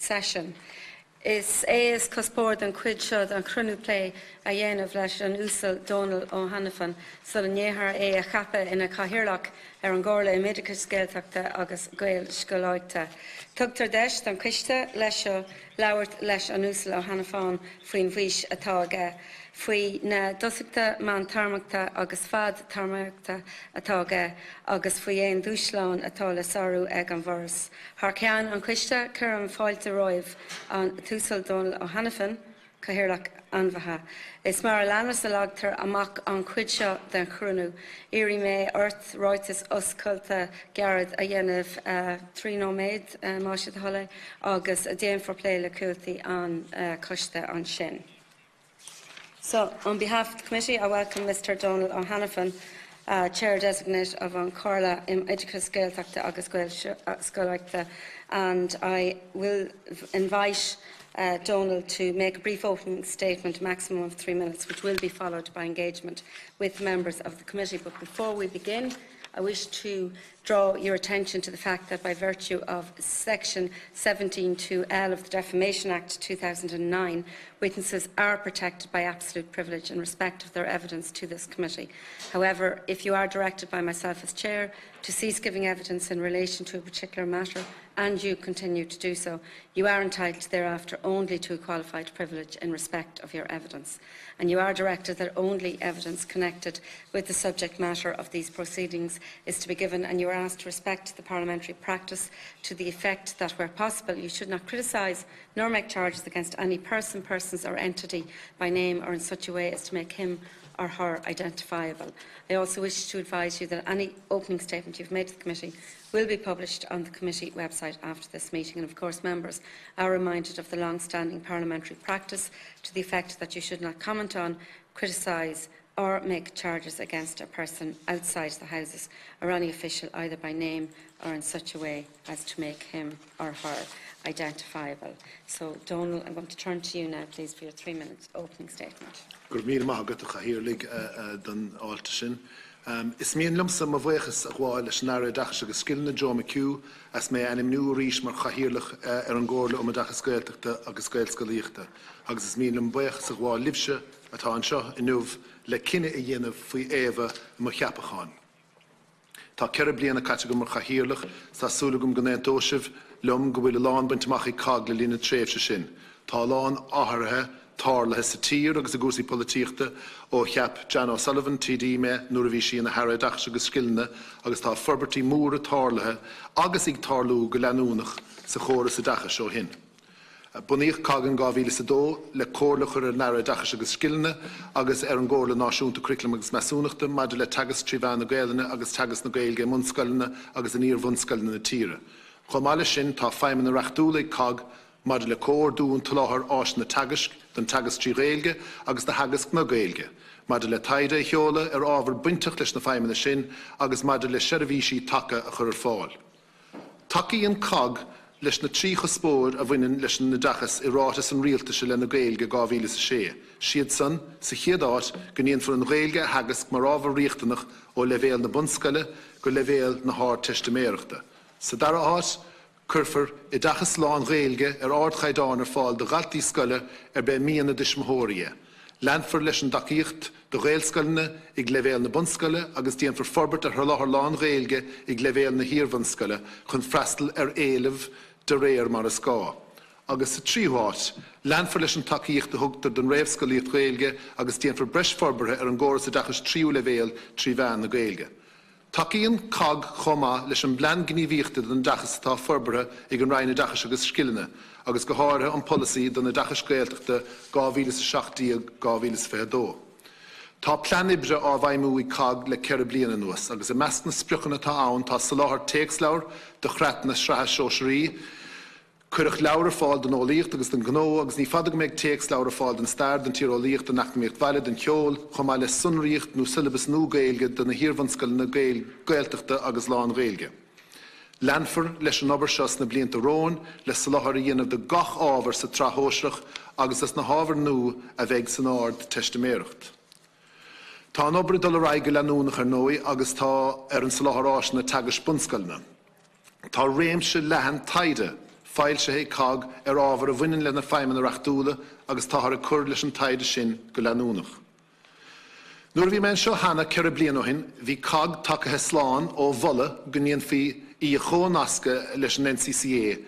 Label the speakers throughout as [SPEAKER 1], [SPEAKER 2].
[SPEAKER 1] session. Is cuspóir an cuid seo an crunú play a dhéanamh leis an úsal Donal O'Hanafan so an néthar a chape ina chathaoirleach an gcomharla imidicus Gaeltachta agus Gael scoláidte. Tugtar deis an cuiste leis seo labhairt leis an úsal O'Hanafan faoin bhís atá aige. Faoi na dosachta man tarmachta agus fad tarmachta atá aige agus faoi éon dúsláin atá le sarú ag an bhforas. Thar ceann an cuiste chur an fáilte roimh an túsal Donal O'Hanafan chathaoirleach anmhaithe. Is mar a leanras a lagtar amach an cuid seo den chrúnú. Irí mé ort roitas osculta gearad a dhéanamh trí nóméid má siad thola agus a déan for play le cúiltaí an coiste an sin. So, on behalf of the committee, I welcome Mr. Donal O'Hanafan, Chair Designate of an Corla Imidicus Gaeltachta agus Gael Scoláidte, and I will invite Donal to make a brief opening statement, a maximum of 3 minutes, which will be followed by engagement with members of the committee. But before we begin, I wish to draw your attention to the fact that by virtue of Section 17(2)(l) of the Defamation Act 2009, witnesses are protected by absolute privilege in respect of their evidence to this committee. However, if you are directed by myself as Chair to cease giving evidence in relation to a particular matter, and you continue to do so, you are entitled thereafter only to a qualified privilege in respect of your evidence. And you are directed that only evidence connected with the subject matter of these proceedings is to be given, and you are asked to respect the parliamentary practice to the effect that, where possible, you should not criticise nor make charges against any person, persons or entity by name or in such a way as to make him or her identifiable. I also wish to advise you that any opening statement you've made to the committee will be published on the committee website after this meeting, and of course members are reminded of the long-standing parliamentary practice to the effect that you should not comment on, criticise or make charges against a person outside the Houses or any official either by name or in such a way as to make him or her identifiable. So, Donal, I'm going to turn to you now, please, for your 3 minutes opening statement.
[SPEAKER 2] Is mian lumsa ma bhuachas a gháil leis nara dachas agus skillna Joe McHugh as mé anim nua rís mar chahiirlach an gcomharla dachas Gaeltachta agus Gael Scoláidte. Agus is mian bhuachas a gháil libse atá an seo inniuh le cinenne a dhéanamh faoi éva mar cheapacháin. Tá ceithre bliana caite go mar chahiirlach sa súlagum go néantóisibh lum go bhfuil lán bainteach i cag le lína tréimhse sin. Tá lán áthairithe Tarla has a tír agus a gúsaí polítíochta ó cheap Jan O'Sullivan TD me nuair a bhí sí ina Harrogach agus Skillne agus tá forbertí móra tarlathe agus ag tarlú go leanúnach sa chóras a dacha seo hin. Buníoch cagan 2002 le córlachar an Harrogach agus Skillne agus an gcomharla náisiúnta curriculum agus measúnachta maidir le tagas tríbhean na Gaeilge agus tagas na Gaeilge munscoilne agus an ír munscoilne na tíre. Chomáile sin tá feimime na reachtúla cag maidir le cór dún tuláthar ás na tagas den tagas trí Gaeilge agus na hagas na Gaeilge. Maidir le taide cheola ábhar buinteach leis na feimime sin agus maidir le seirbhísí take a chur fáil. Takeíonn cag leis na trí chospóir a bhaineann leis na dachas i rátas an rialtaise le na Gaeilge 2006. Siad san sa chiadáit go níon for an Gaeilge hagas mar ábhar riachtanach ó levéal na bunscoile go levéal na háir testaiméireachta. Sa dara áit Curfer I dachas lán Gaeilge ard chaidáin fáil do galtaí scoile be míana dismóthóirí. Leanfar leis an dacaíocht do Gaelscoilne ag levéal na bunscoile agus díon for forbert thláthar lán Gaeilge ag levéal na híorbunscoile chun freastal éilimh de réir mar a scá. Agus sa tríomháit, leanfar leis an tacaíocht do thugtar don réamhscoilíocht Gaeilge agus díon for breis forberthe an gcóras a dachas tríú levéal tríbhean na Gaeilge. Takeíonn cag chomá leis an blean gníomhíochta den dachas atá forbartha ag an rainna dachas agus Skillne, agus go háirithe an policy don na dachas Gaeltachta 2016 a 2022. Tá pleanibre á bhaimú I cag le ceithre bliana anuas, agus I measc na spriocanna tá ann tá sa láthair téacsleabhar do chreat na sreatha seoisirí, Cuirich leabhar fáil den ólaíocht agus den gnó agus ní fada go méid téacsleabhar fáil den stair den tír ólaíocht den nachmíocht bhaile den cheol, chomá le sunraíocht nó syllabus nó Gaeilge den na híorbunscoile na Gaeltachta agus lán Gaeilge. Leanfar leis an obair seos na blianta róin le sa láthair a dhéanamh de gach ábhar sa tráthnóiseach agus as na hábhar nó a bheith san ard testaiméireacht. Tá an obair dul raig go leanúnach ar nói agus tá an sa láthair ás na tagas bunscoilne. Tá réimse lehan taide fáil sé cag ábhar a bhaineann lena feidhmeanna reachtúla agus tá a cur leis an taide sin go leanúnach. Nuair bhí men seo hana ceithre bliain ó hin, bhí cag tactha sláán ó bhola go ndíonn fí í a chónasca leis an NCCA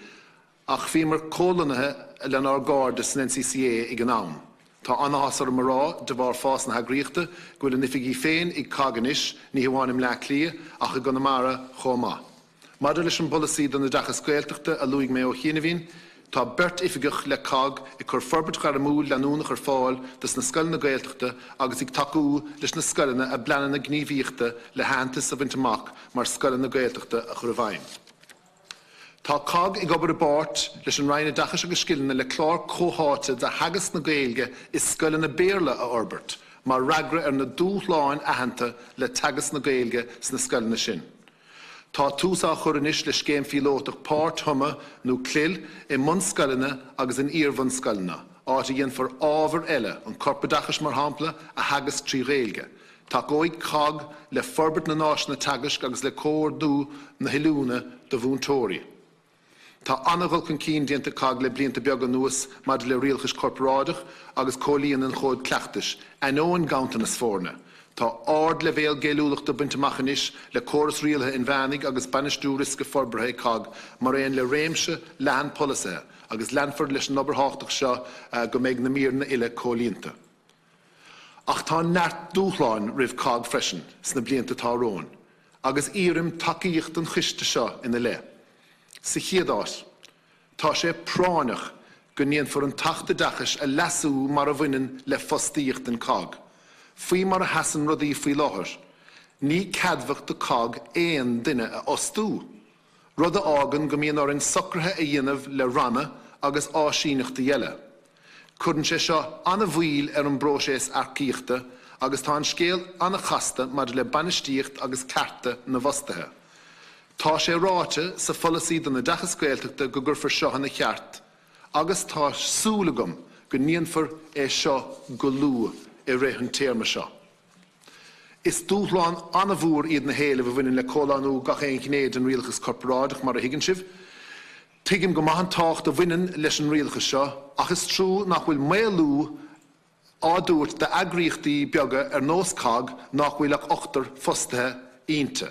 [SPEAKER 2] ach bhí mar cólanathe lena ar gáir san NCCA ag an am. Tá anhasar marrá de bhar fás na hagríochta go bhfuil nifigí féin ag caganis ní hamháin le clia ach a gonamara chomá. Maidir leis an policy don na dachas scoilteachta a luigh mé ó chéanamhín, tá bert ifigach le cag i chur forbert gar múl leanúnach ar fáil dus na scoilna gailteachta agus ag taú leis na scoilna a bleanana gníomhíochta le hantas a bhaintach mar scoilna gailteachta a chur bhain. Tá cag ag obair a báirt leis an raine dachas agus scilna le clár cóháte de hagas na gailge is scoilna béarla a orbert, mar ragra ar na dúthláin ahananta le tagas na gailge sna scoilna sin. Tá túsá churannis le céim fílóach páirt thuma nó clil i mun scoilna agus in íormhan scoilna, áit a dhéann for ábhar eile an corpa dachas mar hampla a hagas trí réilge. Tá góid cag le forbert na náisna tagas agus le cóir dú na hiúna do bhúntóirí. Tá anagháil chun cín déanta cag le blianta beag an nuas mar le rialchas corporádach agus cólíonn an chóid cleachtais, anóin gaunta na sfórna. Tá ard le bhéal géúlaachta buntamachchanis le córas rialtha in bheannig agus banistú risca forbartha cag mar éon le réimse lean polasa agus leanford leis an obairtháach seo go méid na mír na ile cólínta. Ach tá neart dúchláin rih cag freisin sna blianta táróin, agus írim takeíocht an chiste seo ina le. Sa chiadáis, tá sé pránach go ndíonn for an tachta dachas a lasú mar a bhaineann le fostíocht an cag. Fui mar a hasan rudí fui láthir, ní cadmhach do cag éon duine a ostú. Rud a ágan go mbíonn orann socrtha a dhéanamh le ranna agus áisíneachta dhéile. Cuireann sé seo anna bhuail ar an bróiséas arcíochta agus tá an scéal anna chasta mar le banistíocht agus carta na bhostathe. Tá sé ráite sa folasí don na dachas scoilteachta go gurfar seo na cheart, agus tá súlagam go ndíonfar é seo go lua i réith an téirme seo. Is dúthláin anna bhúr iad na héile bh bhaineann le cólanú gach éon cnéad an rialchas corporádach mar a higann sibh. Tuigim go maith an tácht a bhaineann leis an rialchas seo, ach is trú nach bhfuil méalú áúirt de agríochtaí beaga ar nós cag nach bhfuil ach ochtar fostathe ionta.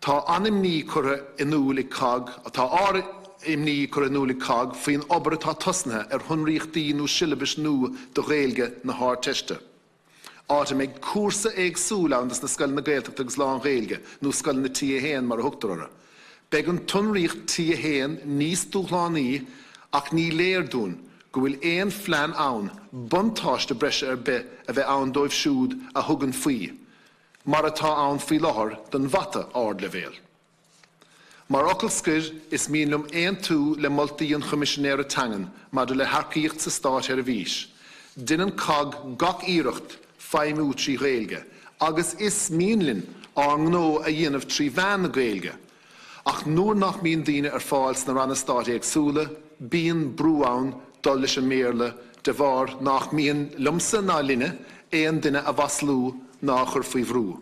[SPEAKER 2] Tá animní chura inúla cag, tá ára imní chur inúla cag faoin obair atá tosnathe ar thunríochtaí nó silabis nó do réilge na háirteiste. Áta méid cuasa éagsúla andas na scoilna gaeltachta agus lán réilge nó scoilna tí a héan mar a thugtarara. Beag an tunríocht tí a héan níos dúchlánaí ach ní léirdún go bhfuil éon phlean ann buntáiste breise ar bith a bheith ann dóibh siúd a thugann faoi, mar atá ann faoi láthair don bhata ard le bhéal. Mar ocalscir is mílumm éon tú le moltaí an chomisisinéir tangan mar le harcaíocht sa stáit ar a bhís. Duine cag gach íireacht feimú trí réilge, agus is míonlinn an gnó a dhéanamh trí bhean na gailge. Ach nuair nach míon daoine ar fáil na ranna stáit agsúla, bíonn brúán dul leis an méarla de bhar nach míon lumsa ná linne éon duine a bhaslú ná chur faoi bhrú.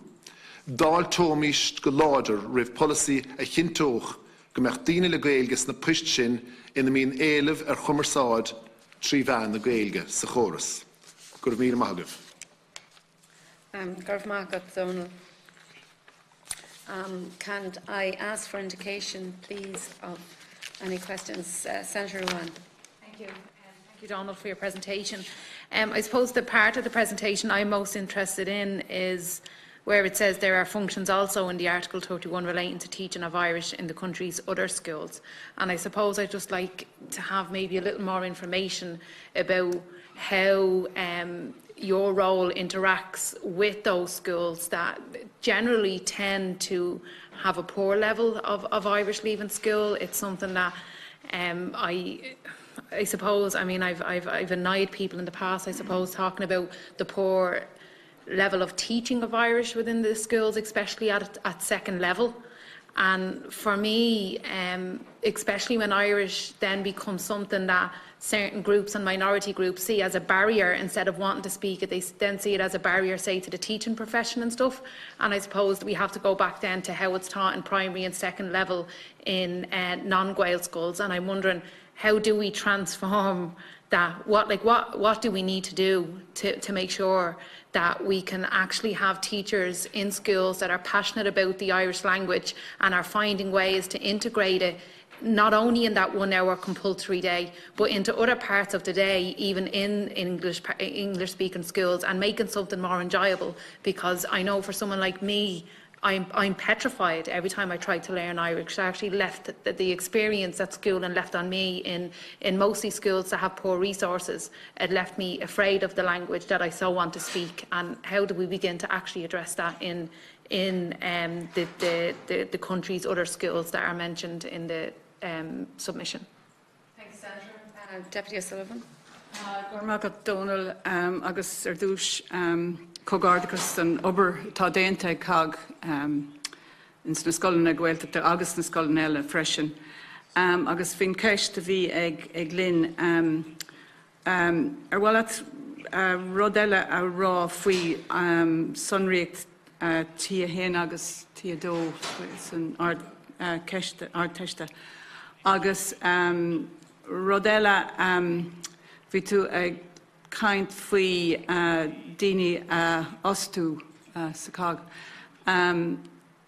[SPEAKER 2] Dáil tómíist go láidir rih policy a chintóch go meach daoine le gailge na puist sin ina míon éilimh ar chumarsáid trí bhean na gailge sa chóras. Gur míle maithagah.
[SPEAKER 1] Garv Magat Donal. Can I ask for indication, please, of any questions? Senator Ruane.
[SPEAKER 3] Thank you. Thank you, Donald, for your presentation. I suppose the part of the presentation I'm most interested in is where it says there are functions also in the Article 31 relating to teaching of Irish in the country's other schools. And I suppose I'd just like to have maybe a little more information about how your role interacts with those schools that generally tend to have a poor level of Irish leaving school. It's something that I suppose, I mean, I've annoyed people in the past, I suppose, talking about the poor level of teaching of Irish within the schools, especially at second level. And for me, especially when Irish then becomes something that certain groups and minority groups see as a barrier, instead of wanting to speak it, they then see it as a barrier, say, to the teaching profession and stuff. And I suppose we have to go back then to how it's taught in primary and second level in non-Gael schools. And I'm wondering, how do we transform that? What do we need to do to make sure that we can actually have teachers in schools that are passionate about the Irish language and are finding ways to integrate it, not only in that 1 hour compulsory day, but into other parts of the day, even in English-speaking schools, and making something more enjoyable? Because I know for someone like me, I'm petrified every time I try to learn Irish. I actually left the experience at school and left on me in mostly schools that have poor resources. It left me afraid of the language that I so want to speak. And how do we begin to actually address that in the country's other schools that are mentioned in the submission? Thanks, Senator.
[SPEAKER 1] Deputy O'Sullivan.
[SPEAKER 4] Gormagat Donal agus Ardúis Cogardicus an ober tá déanta cag in na scoilna Gaeltachta agus na scoilna eile freisin. Agus fin ceist a bhí ag Lynn ar bhfuil rodile a rá faoi sonraíocht tí a héin agus tí a dó san ard teiste. Agus rodile bhí tú ag kaint faoi daoine ostú sa cag. An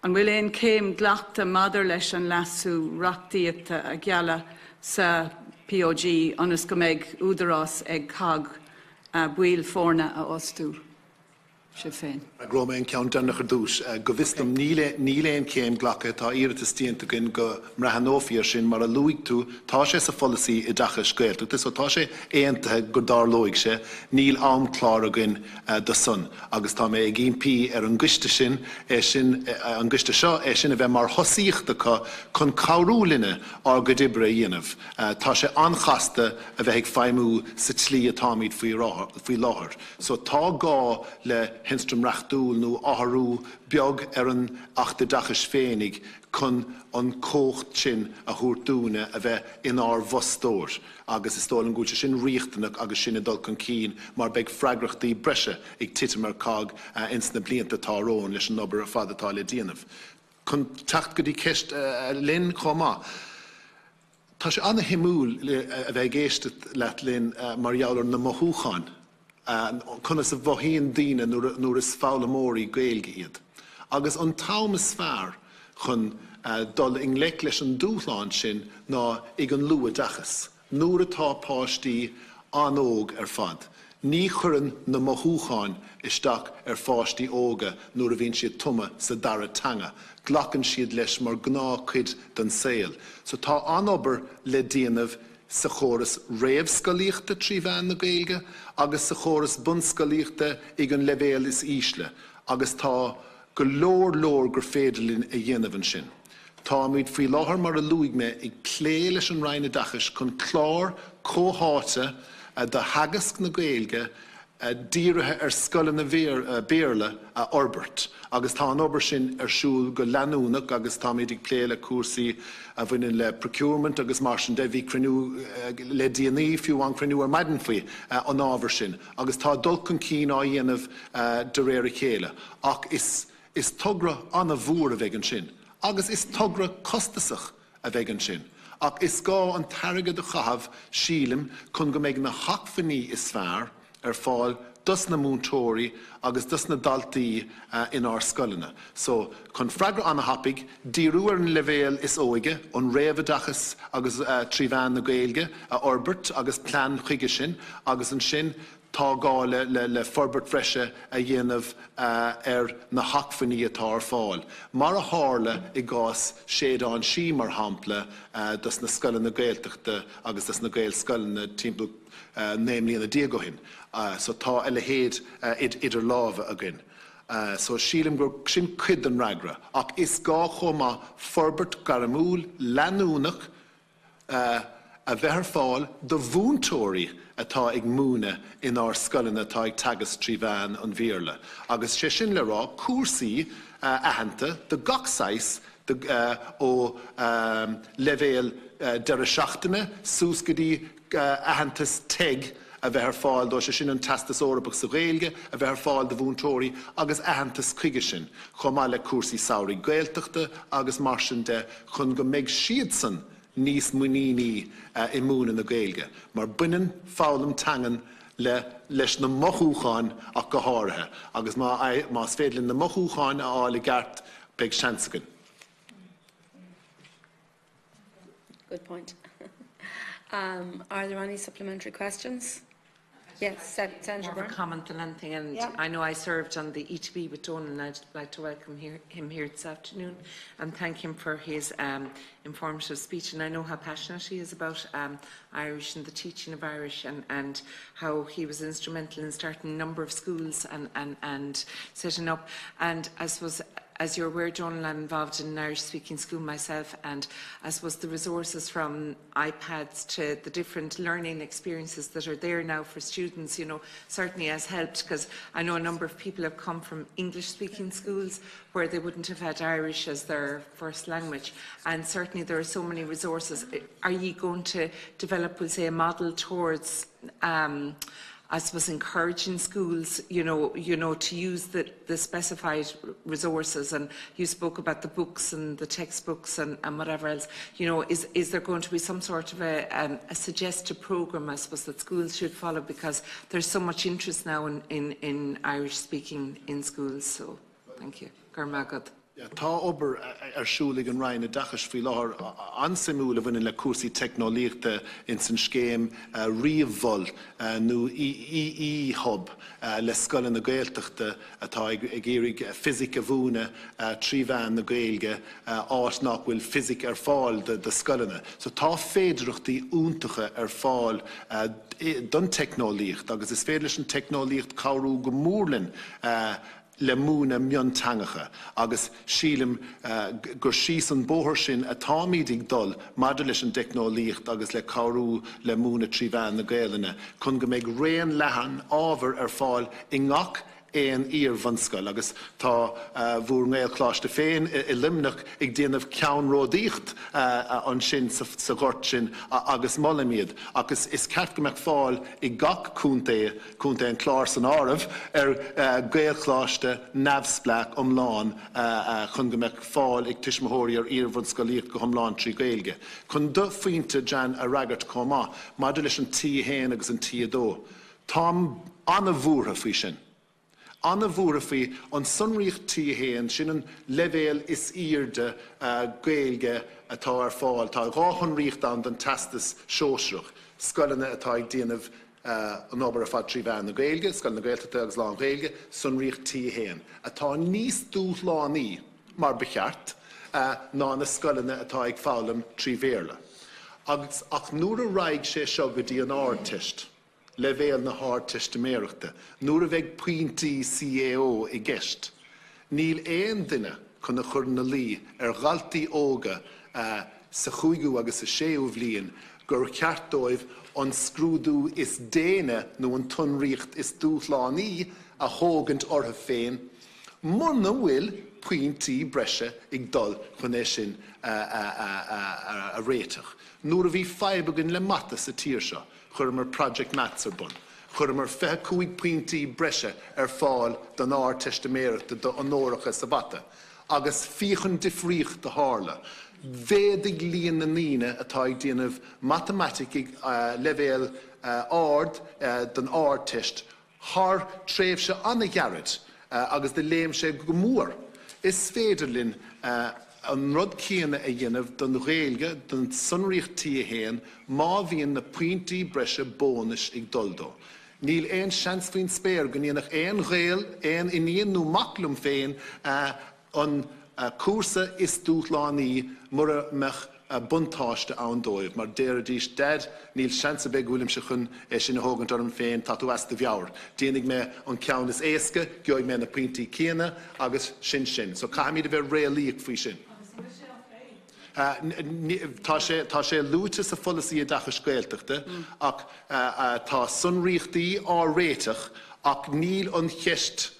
[SPEAKER 4] bhfuil éon céim gleachta madidir leis an lasú reachtaíochta a ghealla sa POG anas go mbeidh údarás ag cag buail fórna a ostú.
[SPEAKER 2] Groma yn cawn dynach ar dŵs, gofistum níl ein céim glacha tá Oireachtas tíanta gyn go mrahanófiar sin mar a luig tú tá sé sa folasi I dacha Gaeltachta, so tá sé éanta go dar loig sé níl am clár agin da sun. Agus tá mé ag MP ar an giste sin, an giste seo sin a bheith mar hosíochta chun cawrúlinne ar go dibre dhéanamh. Tá sé anchasta a bheith ag feimú sa tlí a támid faoi láthir. So tá gá le hinstrum rachtúil nó áharú beag ar an achtadachas féinnig chun an cócht sin a thuairtúna a bheith in ár bhostóir. Agus is tóil an gúilte sin riachtanach agus sin adul chun cín mar beag freagrachtaí breise ag titimar cag ins na blianta tárón leis an obair a fadatá le déanamh. Chun teacht go dtí ceist Lynn chomá. Tá sé anna himúil a bheith géiste leat Lynn mar jaall na mothúcháin. Chuna sa bhóithíon daoine nuair is fála mórí Gaeilge iad. Agus an táim is fearr chun dul in leic leis an dúthláin sin ná ag an lua dachas. Nuair atá páistí anóg ar fad. Ní churann na mothúcháin isteach ar fáistí óga nuair a bhíonn siad tuma sa dara tanga. Glachann siad leis mar gná cuid den saoil. So tá anobair le déanamh sa chóras réamhscoilíochta trí bhean na Gaeilge, agus sa chóras bunscoilíochta ag an levéal is ísle, agus tá go leor gur féidirlinn a dhéanamh an sin. Tá muid faoi láthair mar a luigh me ag clé leis an Rhine dachas chun clár cóháite de hagasc na Gaeilge díirithe ar scoile na béarla a Orbert. Agus tá an obair sin ar siúl go leanúnach agus tá muid ag clé le cuasaí a bhaineann le procurement agus mar sin de bhí cruinniú le DNA fiú an cruinniú ar maidan faoi an ábhar sin. Agus tá dul chun cín á dhéanamh de réir a chéile. Ach is tugra anna bhuair a bheith an sin. Agus is tugra costasach a bheith an sin. Ach is gá an targad a chahabh sílim chun go mbeidh na hachfaní is fearr ar fáil dus na múntóirí agus dus na daltaí in ár scoilena. So, chun freagra anna hapig, díriú ar an levéal is óige, an réamhdachas agus trí bhean na Gaeilge a Orbert agus plán chuige sin, agus an sin tá gá le forbert freise a dhéanamh ar na hachfaní atá ar fáil. Mar a hála I gás séadán sí mar hampla dus na scoilena Gaeltachta agus dus na Gael scoilena timpeall namely in the Diegohin. So tá eile héad idir lábha agin. So sílim gur sin cuid an ragra. Ach is gá chomá forbert garamúl leanúnach a bheith fáil do bhúntóirí atá ag múna in ár scoilena atá ag tagas trí bhean an bhíorla. Agus sé sin le rá cuasaí ahananta de gach sais ó levéil deire seachtaine, sús go dtí aitheantas teig a bheith ar fáil dó sé sin an testas óraibh sa Ghaeilge, a bheith ar fáil de bhúntóirí agus aitheantas chuige sin, chomá le cuasaí saoirí Gaeltachta agus mar sin de chun go mbeidh siad san níos muoíní I múna na Gaeilge, mar buineann fálam tangan leis na mothúcháin ach go háirithe, agus más féidirlinn na mothúcháin a fháil I gceart beidh seansagan.
[SPEAKER 1] Good point. Are there any supplementary questions? Yes, Senator Byrne.
[SPEAKER 5] Comment on anything, and
[SPEAKER 1] yeah.
[SPEAKER 5] I know I served on the ETB with Donal, and I'd like to welcome him here this afternoon and thank him for his informative speech. And I know how passionate he is about Irish and the teaching of Irish, and how he was instrumental in starting a number of schools and setting up. And I suppose, as you're aware, Donal, I'm involved in an Irish-speaking school myself, and I suppose the resources from iPads to the different learning experiences that are there now for students, you know, certainly has helped, because I know a number of people have come from English-speaking schools where they wouldn't have had Irish as their first language, and certainly there are so many resources. Are you going to develop, we'll say, a model towards I suppose encouraging schools, you know, to use the specified resources, and you spoke about the books and the textbooks and whatever else. You know, is there going to be some sort of a suggested programme, I suppose, that schools should follow, because there's so much interest now in Irish speaking in schools. So, thank you. Garmagad.
[SPEAKER 2] Tá obair siúlaigh an Ryan a dachas faoi láthair ansimúla bhain le cuasaí technoliachta in san scéim riamhbhol nó hub le scoileann na Gaeltachta atá ag éirigh physic a bhúna tríomhán na Gaeilge áit nach bhfuil physic ar fáil de scoileanna. So tá féidireachtaí úntacha ar fáil don technoliacht, agus is féidir leis an technoliacht cabhrú go mórlinn le múna miontangacha, agus sílim gur síos an bóthir sin atá mídig dul maidir leis an technoliacht agus le cabhrú le múna tríomhán na Gaeilge chun go mbeidh réan leathan ábhar ar fáil I ngach éon íor vanscoil, agus tá bhúr Gaelchláiste féin I limnach ag déanamh ceann ródaíocht an sin sa ghort sin agus mollamíad, agus is ceart go mbeadh fáil I gach cúnta an chlár san áireamh Gaelchláiste neamhsplach omláin chun go mbeadh fáil ag tuismitheoirí ar íor vanscoilíocht go thomláin trí Gaeilge. Chun do faointe Jan a ragart comá, maidir leis an tí héin agus an tí dó. Tám anna bhúrtha faoi sin. Anna bhúrtha an sunríocht tí héin sin an levéil is íorde Gaeilge atá ar fáil, tá gáthonríocht an den testas seoisreach, scoileanna atá ag déanamh an obair a fad tríomhán na Gaeilge, scoil na Gaeltachta agus lán Gaeilge, sunríocht tí héin. Atá níos dúthlánaí mar becheart ná na scoileanna atá ag fálam tríomhéarla. Agus ach nuair a raigh sé seo go dtí an áirtist, le bhéal na háirtiste méireachta, nuair a bheidh pointí CAO I gceist, níl éon duine chun na chur na lí ar ghaltaí óga sa chúigiú agus sa séú bhliain gur ceartdóibh an scrúdú is déine nó an tonríocht is dúthlánaí a thógant ortha féin, muna bhfuil pointí breise ag dul chun é sin a réiteach. Nuair a bhí feibeagan le mata sa tír seo, chuir Project Mats ar bun, chuir mar 25 pointí breise ar fáil don áirtiste méireachta do an óireacha sa bata, agus fiochan difríocht de hála. Védig líon na níine atá ag déanamh matematic levéil ard don áirtist, thar tréimh se anna ghearad agus de léim sé go mór. Is féidirlinn an rud céanna a dhéanamh don Gaeilge, don sunríocht tí héin, má bhíonn na pointí breise bónus ag duldó. Níl éon seans faoin spéir go níonach éon Gael, éon iníon nó maclum féin an cuasa is dúthlánaí mura mech buntáiste ann dóibh, mar déir dís dead níl seans a beidh bhuailim se chun sin na hógant orm féin tatú easta bheabhar. Déananig me an ceann is éasca, geoidh me na pointí céanna agus sin. So caiimid a bheith réalaíoch faoi sin. Tá sé lúite sa folasaí a dachas Gaeltachta, ach tá sunríochtaí áréiteach ach níl an cheist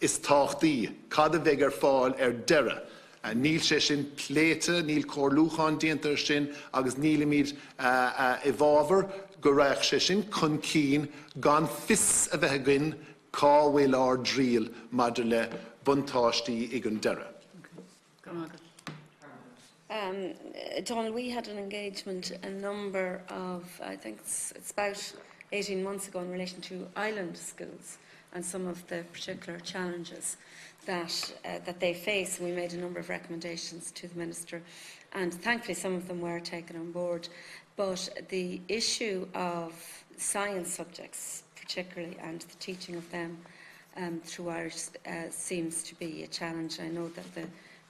[SPEAKER 2] is táchtaí, cad a bheith ar fáil ar deire Níl sé sin pléite, níl córlúcháin díantar sin, agus níl míad I bhábhar go raibh sé sin chun cín gan fis a bheith gin cáhfuil ár dríal maidir le buntáistí ag an deire.
[SPEAKER 1] Donald, we had an engagement a number of, I think it's about 18 months ago in relation to island schools and some of the particular challenges that they face. We made a number of recommendations to the Minister, and thankfully some of them were taken on board. But the issue of science subjects particularly and the teaching of them through Irish seems to be a challenge. I know that the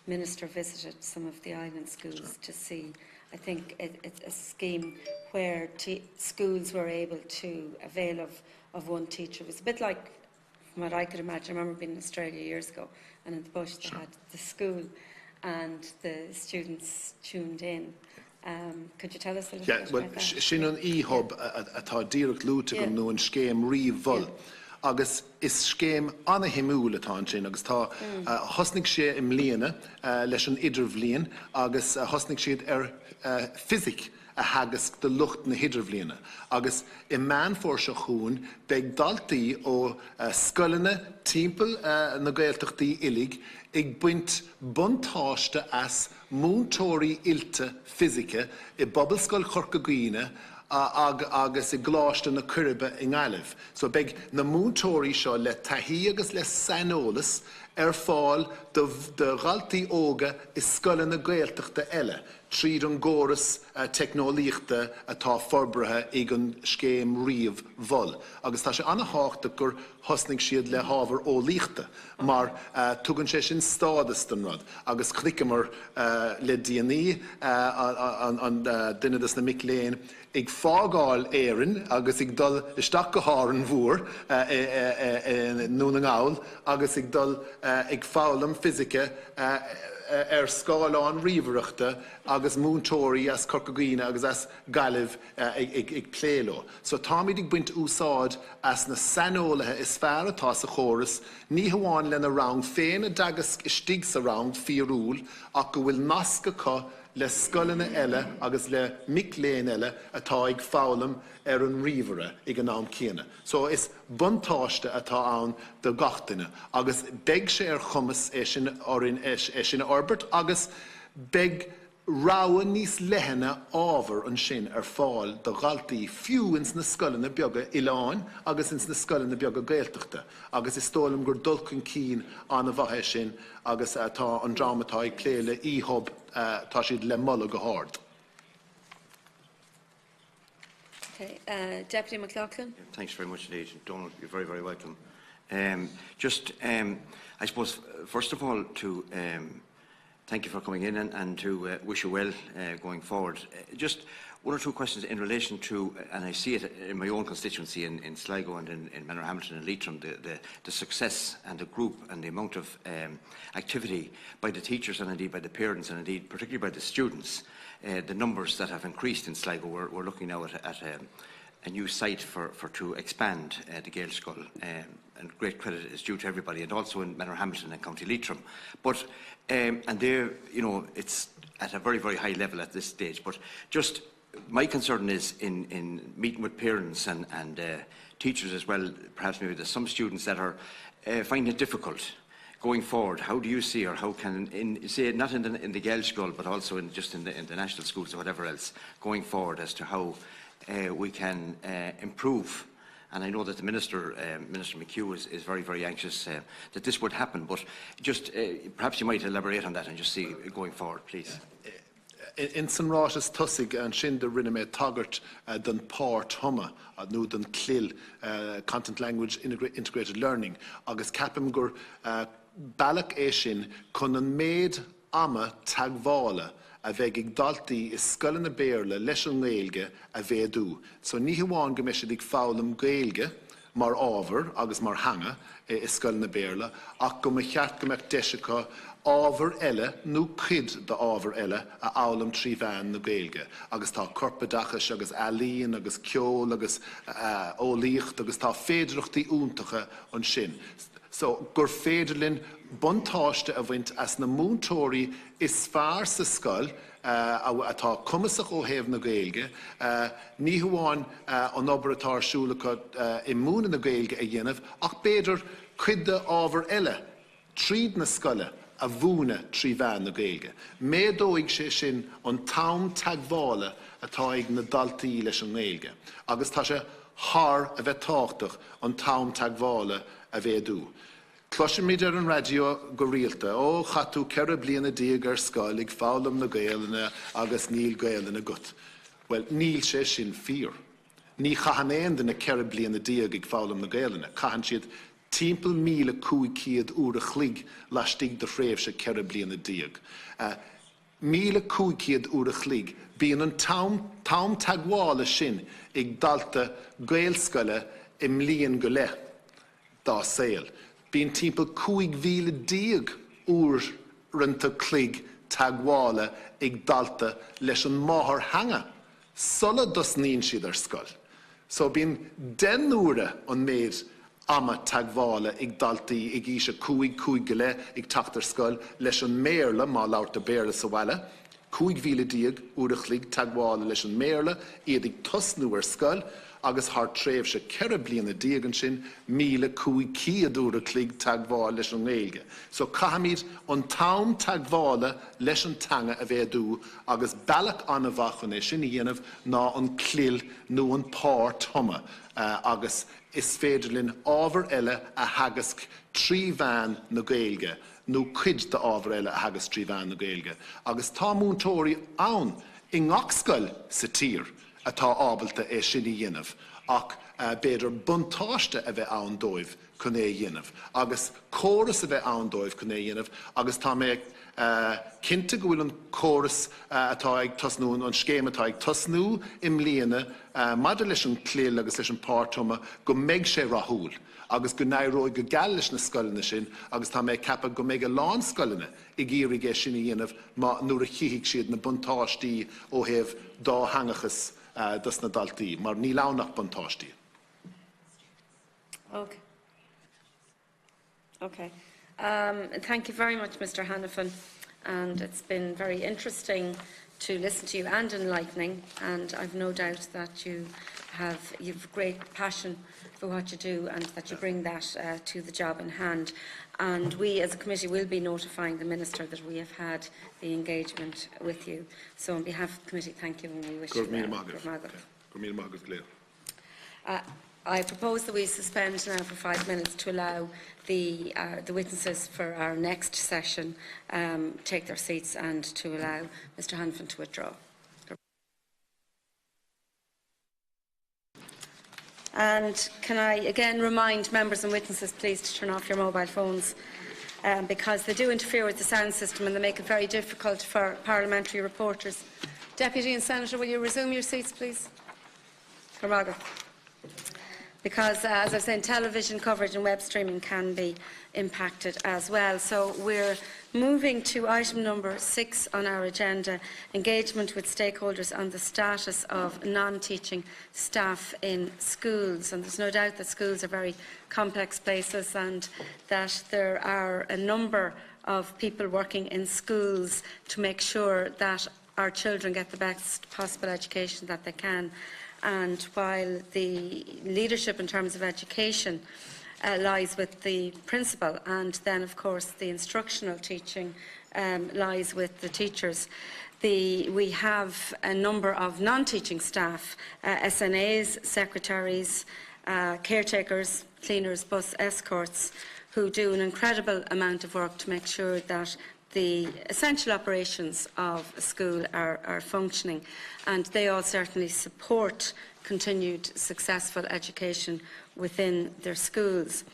[SPEAKER 1] Minister visited some of the island schools to see, I think, it's a scheme where schools were able to avail of one teacher. It was a bit like, from what I could imagine, I remember being in Australia years ago, and in the bush they had the school and the students tuned in. Could you tell us a little bit about that?
[SPEAKER 2] Sin an íhob atá díreach lúta go nó an scéim riomh agus is scéim anna himúla tá sin, agus tá thosnig sé im líana leis an idirbhlíon, agus thosnig siad physic a hagas de lucht na hidirbhlíana. Agus I mean fór se chuún beag daltaí ó scoileanna timpeall na Gaeltachtaí uilig ag buint buntáiste as múntóirí ilte physica I bobbelscoil Chorcaigíne agus I gláiste na Curibbe in Gaillimh. So beag na múntóirí seo le taithí agus le sanolas fáil de galtaí óga I scoileanna na Gaeltachta eile. Tríd an góras technolíochta atá forbrethe ag an scéim riamh bhol. Agus tá sé anna háachta gur thosnig siad le hábhar ólíochta, mar tugann sé sin stádas den rud. Agus chlicimar le DNA an duine na McLoughlin ag fágáil éireann agus ag dul isteach go háireann mhuar nó na ngáil, agus ag dul ag fálam physica scáileán ríomhaireachta agus múntóirí as Corcaigíne agus as Gaillimh ag pléileo. So táimid ag buint úsáid as na sanolaithe is fearr atá sa chóras, ní hamháin lena rang féin a dagas istigh sa rang fiarúil ach go bhfuil nasca có le scoileanna eile agus le McLoughlin eile atá ag fálam an riomhare ag an am céine. So is buntáiste atá ann do gachtaine, agus beag sé chumas sin orin sin orbert, agus beag ráhan níos lehanna ábhar an sin fáil do galtaí fiú ins na scoileanna beaga Ileáin agus ins na scoileanna beaga Gaeltachta. Agus is tólam gur dulchan cín an a bhathe sin agus atá an dramatá ag cléile íhob tá siad le molla go háard.
[SPEAKER 1] Okay, Deputy McLoughlin.
[SPEAKER 6] Thanks very much indeed, Donald. You're very, very welcome. I suppose, first of all, to thank you for coming in and to wish you well going forward. Just one or two questions in relation to, and I see it in my own constituency in Sligo and in Manor Hamilton and Leitrim, the success and the group and the amount of activity by the teachers and indeed by the parents and indeed particularly by the students. The numbers that have increased in Sligo, we're looking now at a new site to expand the Gael School, and great credit is due to everybody, and also in Manor Hamilton and County Leitrim. But and there, you know, it's at a very, very high level at this stage. But just my concern is in meeting with parents and teachers as well. Perhaps maybe there's some students that are finding it difficult going forward. How do you see, or how can, say not in the Gael School, but also in the national schools or whatever else, going forward as to how we can improve? And I know that the Minister McHugh is very, very anxious that this would happen, but just perhaps you might elaborate on that and just see going forward, please.
[SPEAKER 2] In San Ráis tusig an sin de rinne me tagart den páirt thuma nó den clil content language integrated learning agus capim gur bailach é sin chun an méid ama taghála a bheith ag daltaí is scoileanna béarla leis an Gaeilge a bhéadú. So ní hamháin go mbeidh siad ag fálam Gaeilge mar ábhar agus mar hanga is scoileanna béarla ach go mbeidh cheart go mbeidh deisicha ábhar eile nó cuid de ábhar eile a álam trí bhean na Gaeilge. Agus tá corpadachas agus alíon agus ceol agus ólíocht agus tá féidireachtaí úntacha an sin. So gur féidirlinn buntáiste a bhaint as na múntóirí is fearr sa scoil atá cumasach ó thaobh na Gaeilge, ní hamháin an obair atá siúlacha i múna na Gaeilge a dhéanamh, ach beidir cuide ábhar eile, tríd na scoile a bhúna trí bhean na Gaeilge. Méadóigh sé sin an tam teagmhála atá ag na daltaí leis an Gaeilge. Agus tá sé thar a bheith táchtach an tam teagmhála a bhéadú. Cloisin míid ar an radio go rialta, ó chatú ceithre bliana díag ar scoil ag fálam na Gaeilge agus níl Gaeilge na gut. Well, níl sé sin fíor. Ní chahan éon na ceithre bliana díag ag fálam na Gaeilge. Chahan siad timpeall 1500 úr a chlig lastig de fréimh se ceithre bliana díag. 1500 úr a chlig, bíonn an tam teagmhála sin ag dalta Gaelscoile i mbliain go le dá saoil. Bíonn timpeall 5010 úr rannta chlig teagmhála ag dalta leis an máthair hanga. Sulla dus níonn siad ar scoil. So bíonn 10 úra an méid ama teagmhála ag daltaí ag íse 50 go le ag tacht ar scoil leis an méarla má labhart a béarla sa bhaile. 5010 úr a chlig teagmhála leis an méarla iad ag tosnú ar scoil, agus thar tréimh se ceithre bliana díag an sin 1500 úr a chlig teagmhála leis an Gaeilge. So caithimid an tam teagmhála leis an tanga a bhéadú agus bailach anna bhachan é sin dhéanamh ná an clil nó an páir toma agus is féidirlinn ábhar eile a hagasc trí bhean na Gaeilge, nó cuid de ábhar eile a hagas trí bhean na Gaeilge. Agus tá múntóirí ann i ngachscoil sa tír atá ábalta é sin dhéanamh, ach beidir buntáiste a bheith ann dóibh chun é dhéanamh, agus córas a bheith ann dóibh chun é dhéanamh, agus tá mé cinnte go bhfuil an córas atá ag tosnú, an scéim atá ag tosnú i mbliana maidir leis an cléil agus leis an páirtoma go mbeidh sé rathúil, agus go nairóid go geal leis na scoilna sin, agus tá mé cappa go mbeidh a lán scoilna i gcíorigh é sin dhéanamh nuair a chiigh siad na buntáistí ó thaobh dá hangachas dus na daltaí, mar ní lánach buntáistí.
[SPEAKER 1] Okay. Okay. Thank you very much, Mr. Hanifin, and it's been very interesting to listen to you and enlightening, and I've no doubt that you've great passion for what you do and that you bring that to the job in hand. And we as a committee will be notifying the Minister that we have had the engagement with you. So on behalf of the committee, thank you and we wish you well. I propose that we suspend now for 5 minutes to allow the witnesses for our next session take their seats and to allow Mr. Hanifin to withdraw. And can I again remind members and witnesses please to turn off your mobile phones because they do interfere with the sound system and they make it very difficult for parliamentary reporters. Deputy and Senator, will you resume your seats please? Because, as I've said, television coverage and web streaming can be impacted as well. So we're moving to item number 6 on our agenda, engagement with stakeholders on the status of non-teaching staff in schools. And there's no doubt that schools are very complex places and that there are a number of people working in schools to make sure that our children get the best possible education that they can. And while the leadership in terms of education lies with the principal, and then of course the instructional teaching lies with the teachers, we have a number of non-teaching staff, SNAs, secretaries, caretakers, cleaners, bus escorts, who do an incredible amount of work to make sure that the essential operations of a school are functioning, and they all certainly support continued successful education within their schools.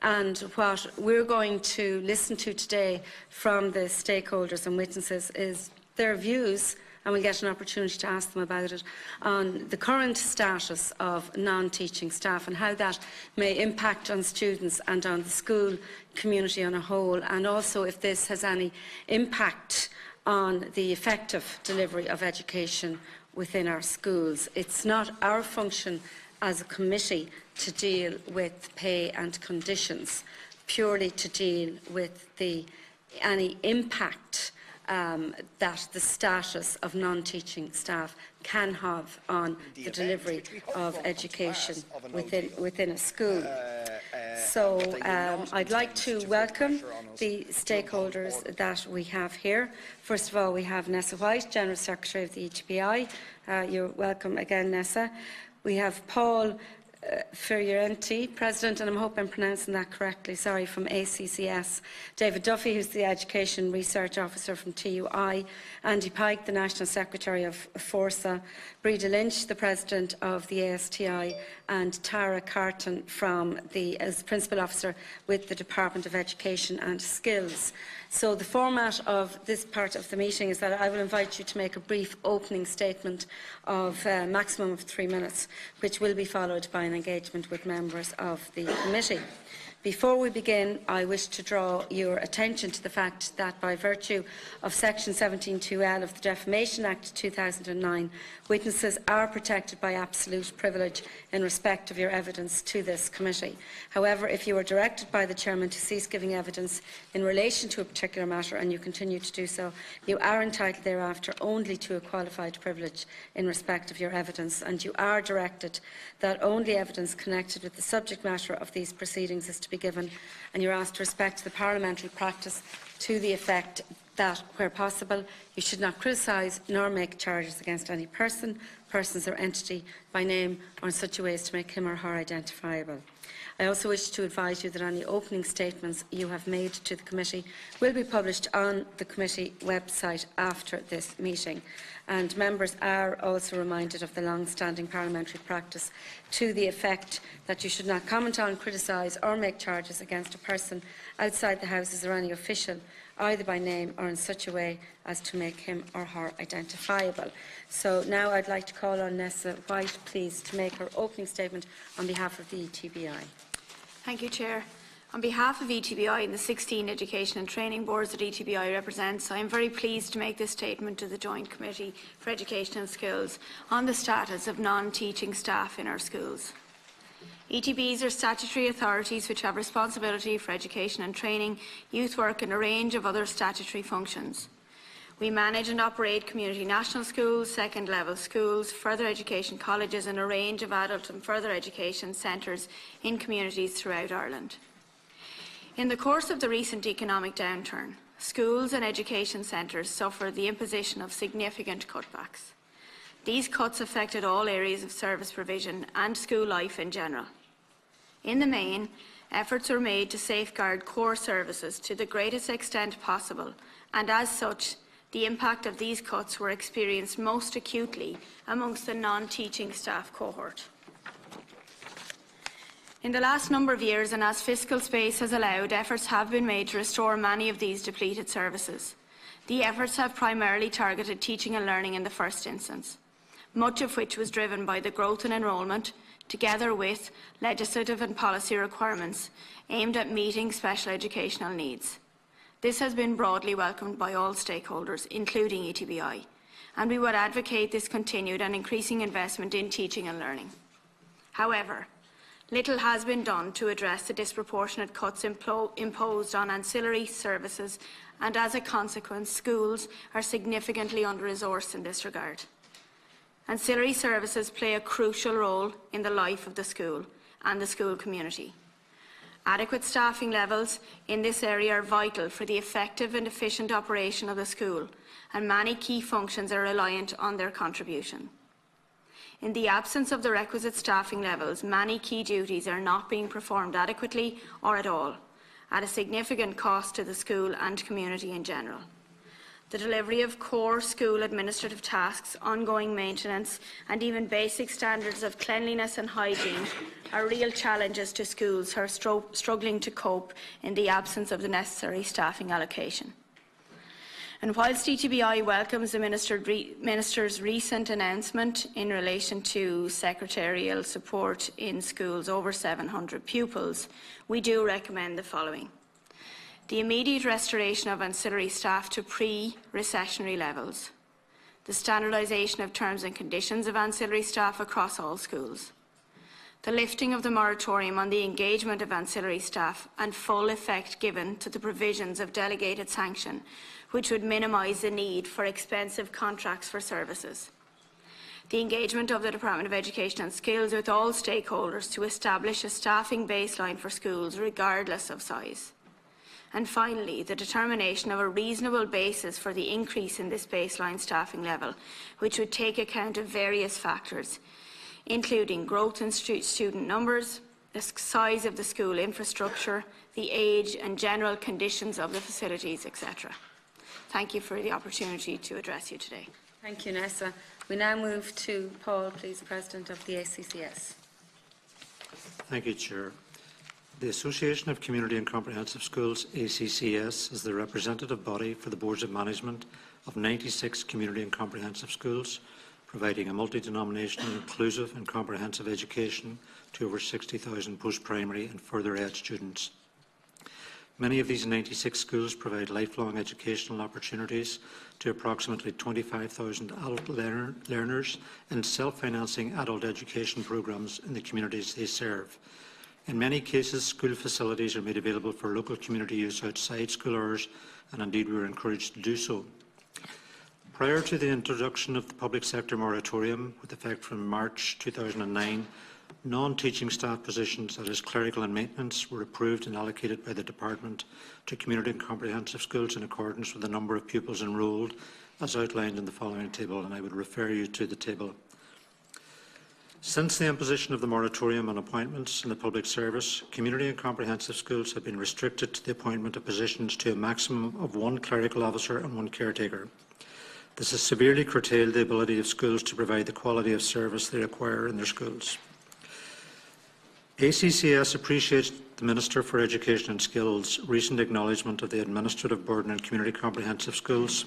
[SPEAKER 1] And what we're going to listen to today from the stakeholders and witnesses is their views, and we'll get an opportunity to ask them about it, on the current status of non-teaching staff and how that may impact on students and on the school community on a whole, and also if this has any impact on the effective delivery of education within our schools. It's not our function as a committee to deal with pay and conditions, purely to deal with any impact that the status of non-teaching staff can have on the delivery of education within a school. So I'd like to welcome the stakeholders that we have here. First of all, we have Nessa White, General Secretary of the ETBI. You're welcome again, Nessa. We have Paul Fiorenti, President, and I hope I'm pronouncing that correctly, sorry, from ACCS. David Duffy, who's the Education Research Officer from TUI. Andy Pike, the National Secretary of Forsa. Breda Lynch, the President of the ASTI. And Tara Carton as Principal Officer with the Department of Education and Skills. So the format of this part of the meeting is that I will invite you to make a brief opening statement of a maximum of 3 minutes, which will be followed by an engagement with members of the committee. Before we begin, I wish to draw your attention to the fact that by virtue of Section 17(2)(l) of the Defamation Act 2009, witnesses are protected by absolute privilege in respect of your evidence to this committee. However, if you are directed by the Chairman to cease giving evidence in relation to a particular matter and you continue to do so, you are entitled thereafter only to a qualified privilege in respect of your evidence, and you are directed that only evidence connected with the subject matter of these proceedings is to be given, and you are asked to respect the parliamentary practice to the effect that, where possible, you should not criticise nor make charges against any person, persons or entity by name or in such a way as to make him or her identifiable. I also wish to advise you that any opening statements you have made to the committee will be published on the committee website after this meeting. And members are also reminded of the long-standing parliamentary practice to the effect that you should not comment on, criticise or make charges against a person outside the Houses or any official, either by name or in such a way as to make him or her identifiable. So now I'd like to call on Nessa White, please, to make her opening statement on behalf of the ETBI.
[SPEAKER 7] Thank you, Chair. On behalf of ETBI and the 16 education and training boards that ETBI represents, I am very pleased to make this statement to the Joint Committee for Education and Skills on the status of non-teaching staff in our schools. ETBs are statutory authorities which have responsibility for education and training, youth work and a range of other statutory functions. We manage and operate community national schools, second-level schools, further education colleges and a range of adult and further education centres in communities throughout Ireland. In the course of the recent economic downturn, schools and education centres suffered the imposition of significant cutbacks. These cuts affected all areas of service provision and school life in general. In the main, efforts were made to safeguard core services to the greatest extent possible, and as such, the impact of these cuts were experienced most acutely amongst the non-teaching staff cohort. In the last number of years, and as fiscal space has allowed, efforts have been made to restore many of these depleted services. The efforts have primarily targeted teaching and learning in the first instance, much of which was driven by the growth in enrolment, together with legislative and policy requirements aimed at meeting special educational needs. This has been broadly welcomed by all stakeholders, including ETBI, and we would advocate this continued and increasing investment in teaching and learning. However, little has been done to address the disproportionate cuts imposed on ancillary services, and as a consequence, schools are significantly under-resourced in this regard. Ancillary services play a crucial role in the life of the school and the school community. Adequate staffing levels in this area are vital for the effective and efficient operation of the school, and many key functions are reliant on their contribution. In the absence of the requisite staffing levels, many key duties are not being performed adequately or at all, at a significant cost to the school and community in general. The delivery of core school administrative tasks, ongoing maintenance, and even basic standards of cleanliness and hygiene are real challenges to schools who are struggling to cope in the absence of the necessary staffing allocation. And whilst ETBI welcomes the Minister's recent announcement in relation to secretarial support in schools over 700 pupils, we do recommend the following: the immediate restoration of ancillary staff to pre-recessionary levels, the standardisation of terms and conditions of ancillary staff across all schools, the lifting of the moratorium on the engagement of ancillary staff, and full effect given to the provisions of delegated sanction, which would minimise the need for expensive contracts for services. The engagement of the Department of Education and Skills with all stakeholders to establish a staffing baseline for schools regardless of size. And finally, the determination of a reasonable basis for the increase in this baseline staffing level, which would take account of various factors, including growth in student numbers, the size of the school infrastructure, the age and general conditions of the facilities, etc. Thank you for the opportunity to address you today.
[SPEAKER 1] Thank you, Nessa. We now move to Paul, please, President of the ACCS.
[SPEAKER 8] Thank you, Chair. The Association of Community and Comprehensive Schools, ACCS, is the representative body for the boards of management of 96 community and comprehensive schools, providing a multi-denominational, inclusive and comprehensive education to over 60,000 post-primary and further ed students. Many of these 96 schools provide lifelong educational opportunities to approximately 25,000 adult learners in self-financing adult education programmes in the communities they serve. In many cases, school facilities are made available for local community use outside school hours, and indeed we are encouraged to do so. Prior to the introduction of the public sector moratorium, with effect from March 2009, non-teaching staff positions, that is clerical and maintenance, were approved and allocated by the Department to community and comprehensive schools in accordance with the number of pupils enrolled, as outlined in the following table, and I would refer you to the table. Since the imposition of the moratorium on appointments in the public service, community and comprehensive schools have been restricted to the appointment of positions to a maximum of 1 clerical officer and 1 caretaker. This has severely curtailed the ability of schools to provide the quality of service they require in their schools. ACCS appreciates the Minister for Education and Skills' recent acknowledgement of the administrative burden in community comprehensive schools,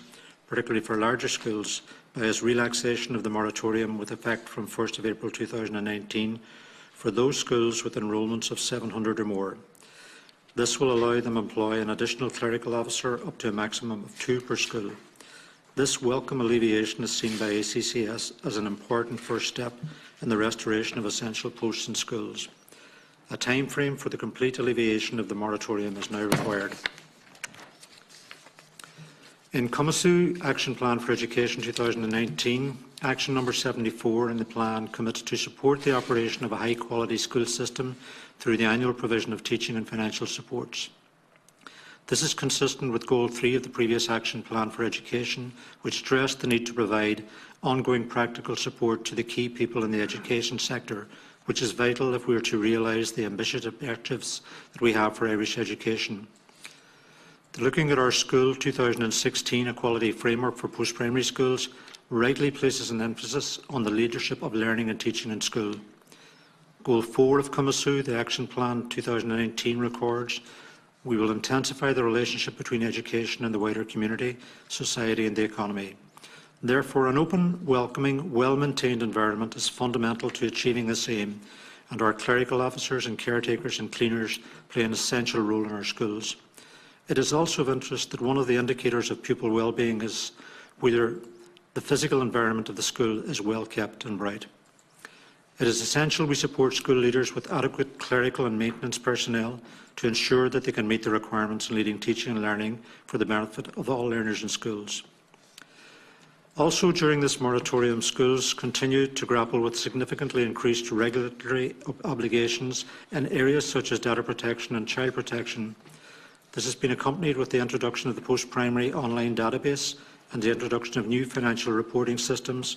[SPEAKER 8] particularly for larger schools, by his relaxation of the moratorium with effect from 1st of April 2019 for those schools with enrolments of 700 or more. This will allow them to employ an additional clerical officer up to a maximum of 2 per school. This welcome alleviation is seen by ACCS as an important first step in the restoration of essential posts in schools. A time frame for the complete alleviation of the moratorium is now required. In Comasu Action Plan for Education 2019, Action number 74 in the plan commits to support the operation of a high-quality school system through the annual provision of teaching and financial supports. This is consistent with Goal 3 of the previous Action Plan for Education, which stressed the need to provide ongoing practical support to the key people in the education sector, which is vital if we are to realise the ambitious objectives that we have for Irish education. Looking at our School 2016 Equality Framework for Post-Primary Schools rightly places an emphasis on the leadership of learning and teaching in school. Goal 4 of Comasu, the Action Plan 2019, records we will intensify the relationship between education and the wider community, society and the economy. Therefore, an open, welcoming, well-maintained environment is fundamental to achieving this aim, and our clerical officers and caretakers and cleaners play an essential role in our schools. It is also of interest that one of the indicators of pupil well-being is whether the physical environment of the school is well kept and bright. It is essential we support school leaders with adequate clerical and maintenance personnel to ensure that they can meet the requirements in leading teaching and learning for the benefit of all learners in schools. Also, during this moratorium, schools continue to grapple with significantly increased regulatory obligations in areas such as data protection and child protection. This has been accompanied with the introduction of the post-primary online database and the introduction of new financial reporting systems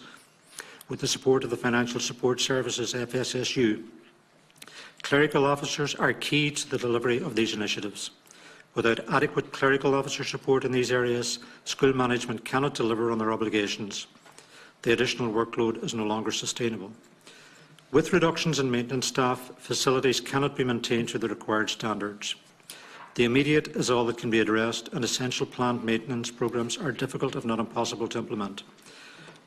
[SPEAKER 8] with the support of the Financial Support Services, FSSU. Clerical officers are key to the delivery of these initiatives. Without adequate clerical officer support in these areas, school management cannot deliver on their obligations. The additional workload is no longer sustainable. With reductions in maintenance staff, facilities cannot be maintained to the required standards. The immediate is all that can be addressed, and essential planned maintenance programmes are difficult, if not impossible, to implement.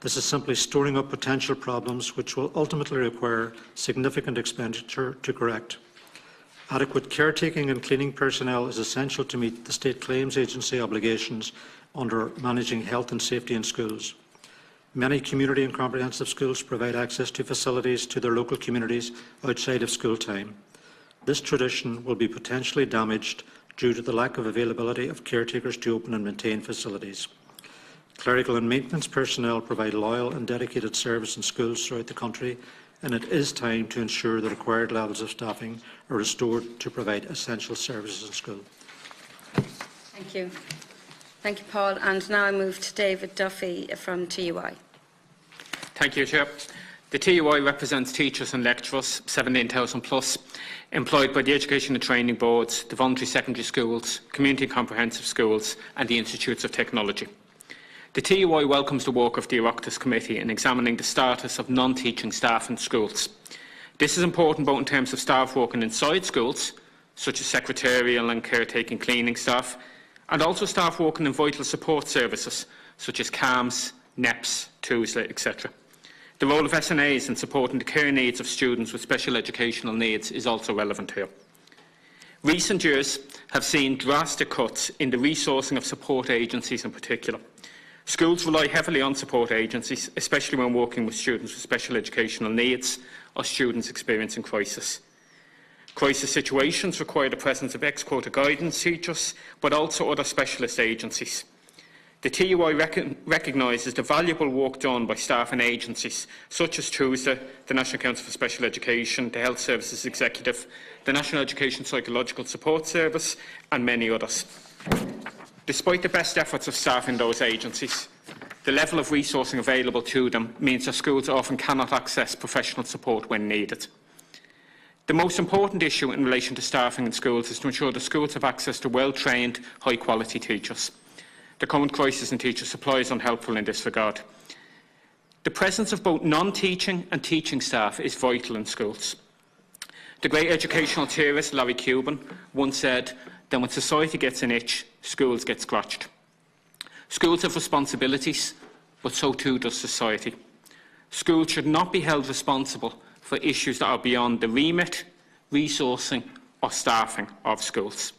[SPEAKER 8] This is simply storing up potential problems which will ultimately require significant expenditure to correct. Adequate caretaking and cleaning personnel is essential to meet the State Claims Agency obligations under managing health and safety in schools. Many community and comprehensive schools provide access to facilities to their local communities outside of school time. This tradition will be potentially damaged due to the lack of availability of caretakers to open and maintain facilities. Clerical and maintenance personnel provide loyal and dedicated service in schools throughout the country, and it is time to ensure the required levels of staffing are restored to provide essential services in school.
[SPEAKER 1] Thank you. Thank you, Paul. And now I move to David Duffy from TUI.
[SPEAKER 9] Thank you, Chair. The TUI represents teachers and lecturers, 17,000 plus, employed by the Education and Training Boards, the voluntary secondary schools, community and comprehensive schools and the Institutes of Technology. The TUI welcomes the work of the Oireachtas Committee in examining the status of non-teaching staff in schools. This is important both in terms of staff working inside schools, such as secretarial and caretaking cleaning staff, and also staff working in vital support services, such as CAMS, NEPs, TUSLA, etc. The role of SNAs in supporting the care needs of students with special educational needs is also relevant here. Recent years have seen drastic cuts in the resourcing of support agencies in particular. Schools rely heavily on support agencies, especially when working with students with special educational needs or students experiencing crisis. Crisis situations require the presence of ex-quota guidance teachers, but also other specialist agencies. The TUI recognises the valuable work done by staff and agencies such as TUSA, the National Council for Special Education, the Health Services Executive, the National Education Psychological Support Service and many others. Despite the best efforts of staff in those agencies, the level of resourcing available to them means that schools often cannot access professional support when needed. The most important issue in relation to staffing in schools is to ensure that schools have access to well-trained, high-quality teachers. The current crisis in teacher supply is unhelpful in this regard. The presence of both non-teaching and teaching staff is vital in schools. The great educational theorist Larry Cuban once said that when society gets an itch, schools get scratched. Schools have responsibilities, but so too does society. Schools should not be held responsible for issues that are beyond the remit, resourcing or staffing of schools.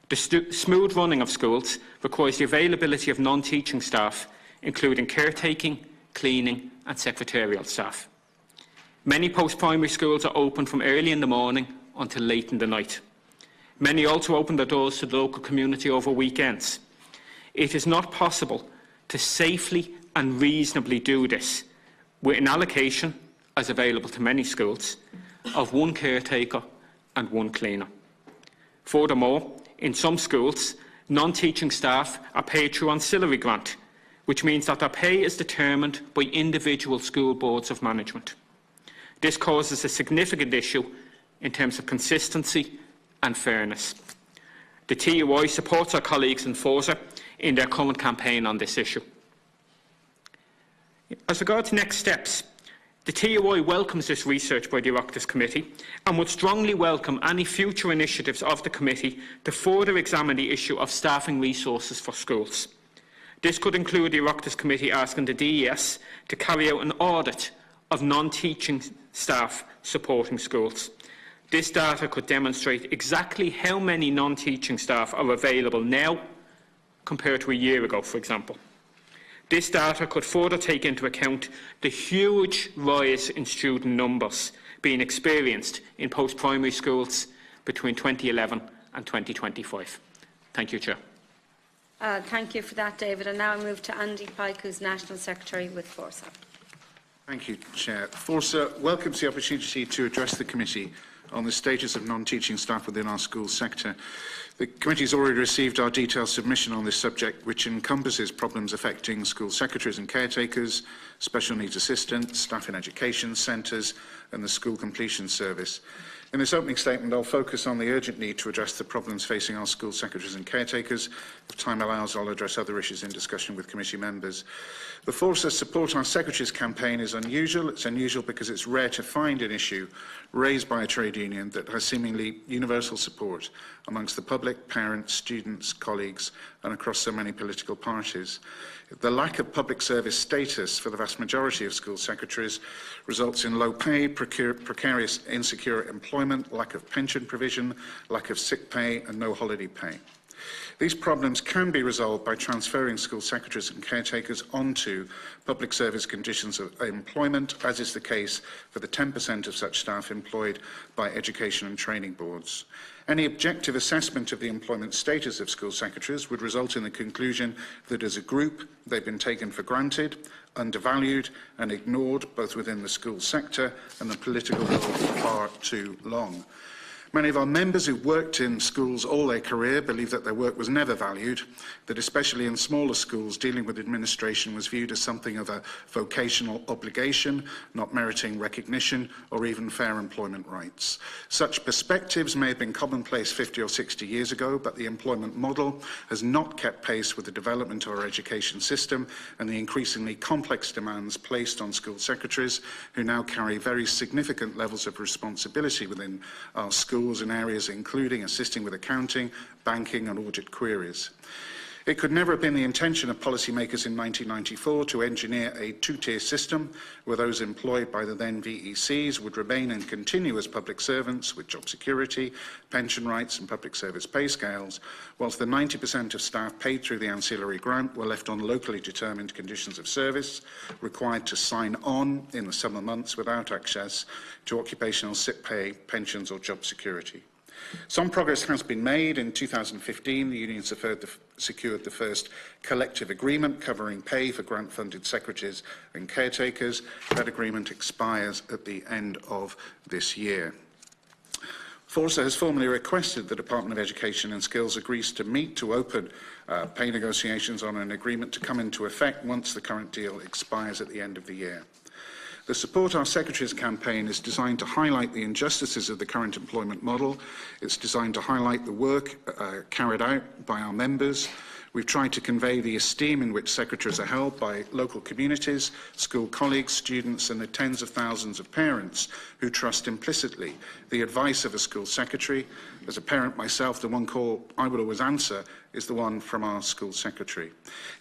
[SPEAKER 9] The smooth running of schools requires the availability of non-teaching staff, including caretaking, cleaning and secretarial staff. Many post-primary schools are open from early in the morning until late in the night. Many also open their doors to the local community over weekends. It is not possible to safely and reasonably do this with an allocation, as available to many schools, of one caretaker and one cleaner. Furthermore, in some schools, non-teaching staff are paid through ancillary grant, which means that their pay is determined by individual school boards of management. This causes a significant issue in terms of consistency and fairness. The TUI supports our colleagues in Forza in their current campaign on this issue. As regards next steps, the TUI welcomes this research by the Oireachtas Committee and would strongly welcome any future initiatives of the Committee to further examine the issue of staffing resources for schools. This could include the Oireachtas Committee asking the DES to carry out an audit of non-teaching staff supporting schools. This data could demonstrate exactly how many non-teaching staff are available now compared to a year ago, for example. This data could further take into account the huge rise in student numbers being experienced in post-primary schools between 2011 and 2025. Thank you, Chair.
[SPEAKER 1] Thank you for that, David. And now I move to Andy Pike, who's National Secretary with Forza.
[SPEAKER 10] Thank you, Chair. Forza welcomes the opportunity to address the committee on the status of non-teaching staff within our school sector. The committee has already received our detailed submission on this subject, which encompasses problems affecting school secretaries and caretakers, special needs assistants, staff in education centres and the school completion service. In this opening statement, I'll focus on the urgent need to address the problems facing our school secretaries and caretakers. If time allows, I'll address other issues in discussion with committee members. The Forza Support Our Secretaries campaign is unusual. It's unusual because it's rare to find an issue raised by a trade union that has seemingly universal support amongst the public, parents, students, colleagues and across so many political parties. The lack of public service status for the vast majority of school secretaries results in low pay, precarious, insecure employment, lack of pension provision, lack of sick pay and no holiday pay. These problems can be resolved by transferring school secretaries and caretakers onto public service conditions of employment, as is the case for the 10% of such staff employed by education and training boards. Any objective assessment of the employment status of school secretaries would result in the conclusion that as a group they've been taken for granted, undervalued and ignored both within the school sector and the political world for far too long. Many of our members who've worked in schools all their career believe that their work was never valued, that especially in smaller schools, dealing with administration was viewed as something of a vocational obligation, not meriting recognition or even fair employment rights. Such perspectives may have been commonplace 50 or 60 years ago, but the employment model has not kept pace with the development of our education system and the increasingly complex demands placed on school secretaries, who now carry very significant levels of responsibility within our schools in areas including assisting with accounting, banking and audit queries. It could never have been the intention of policymakers in 1994 to engineer a two-tier system where those employed by the then VECs would remain and continue as public servants with job security, pension rights and public service pay scales, whilst the 90% of staff paid through the ancillary grant were left on locally determined conditions of service, required to sign on in the summer months without access to occupational sick pay, pensions or job security. Some progress has been made. In 2015, the unions secured the first collective agreement covering pay for grant-funded secretaries and caretakers. That agreement expires at the end of this year. Forza has formally requested the Department of Education and Skills agrees to meet to open pay negotiations on an agreement to come into effect once the current deal expires at the end of the year. The Support Our Secretaries campaign is designed to highlight the injustices of the current employment model. It's designed to highlight the work carried out by our members. We've tried to convey the esteem in which secretaries are held by local communities, school colleagues, students and the tens of thousands of parents who trust implicitly the advice of a school secretary. As a parent myself, the one call I would always answer is the one from our school secretary.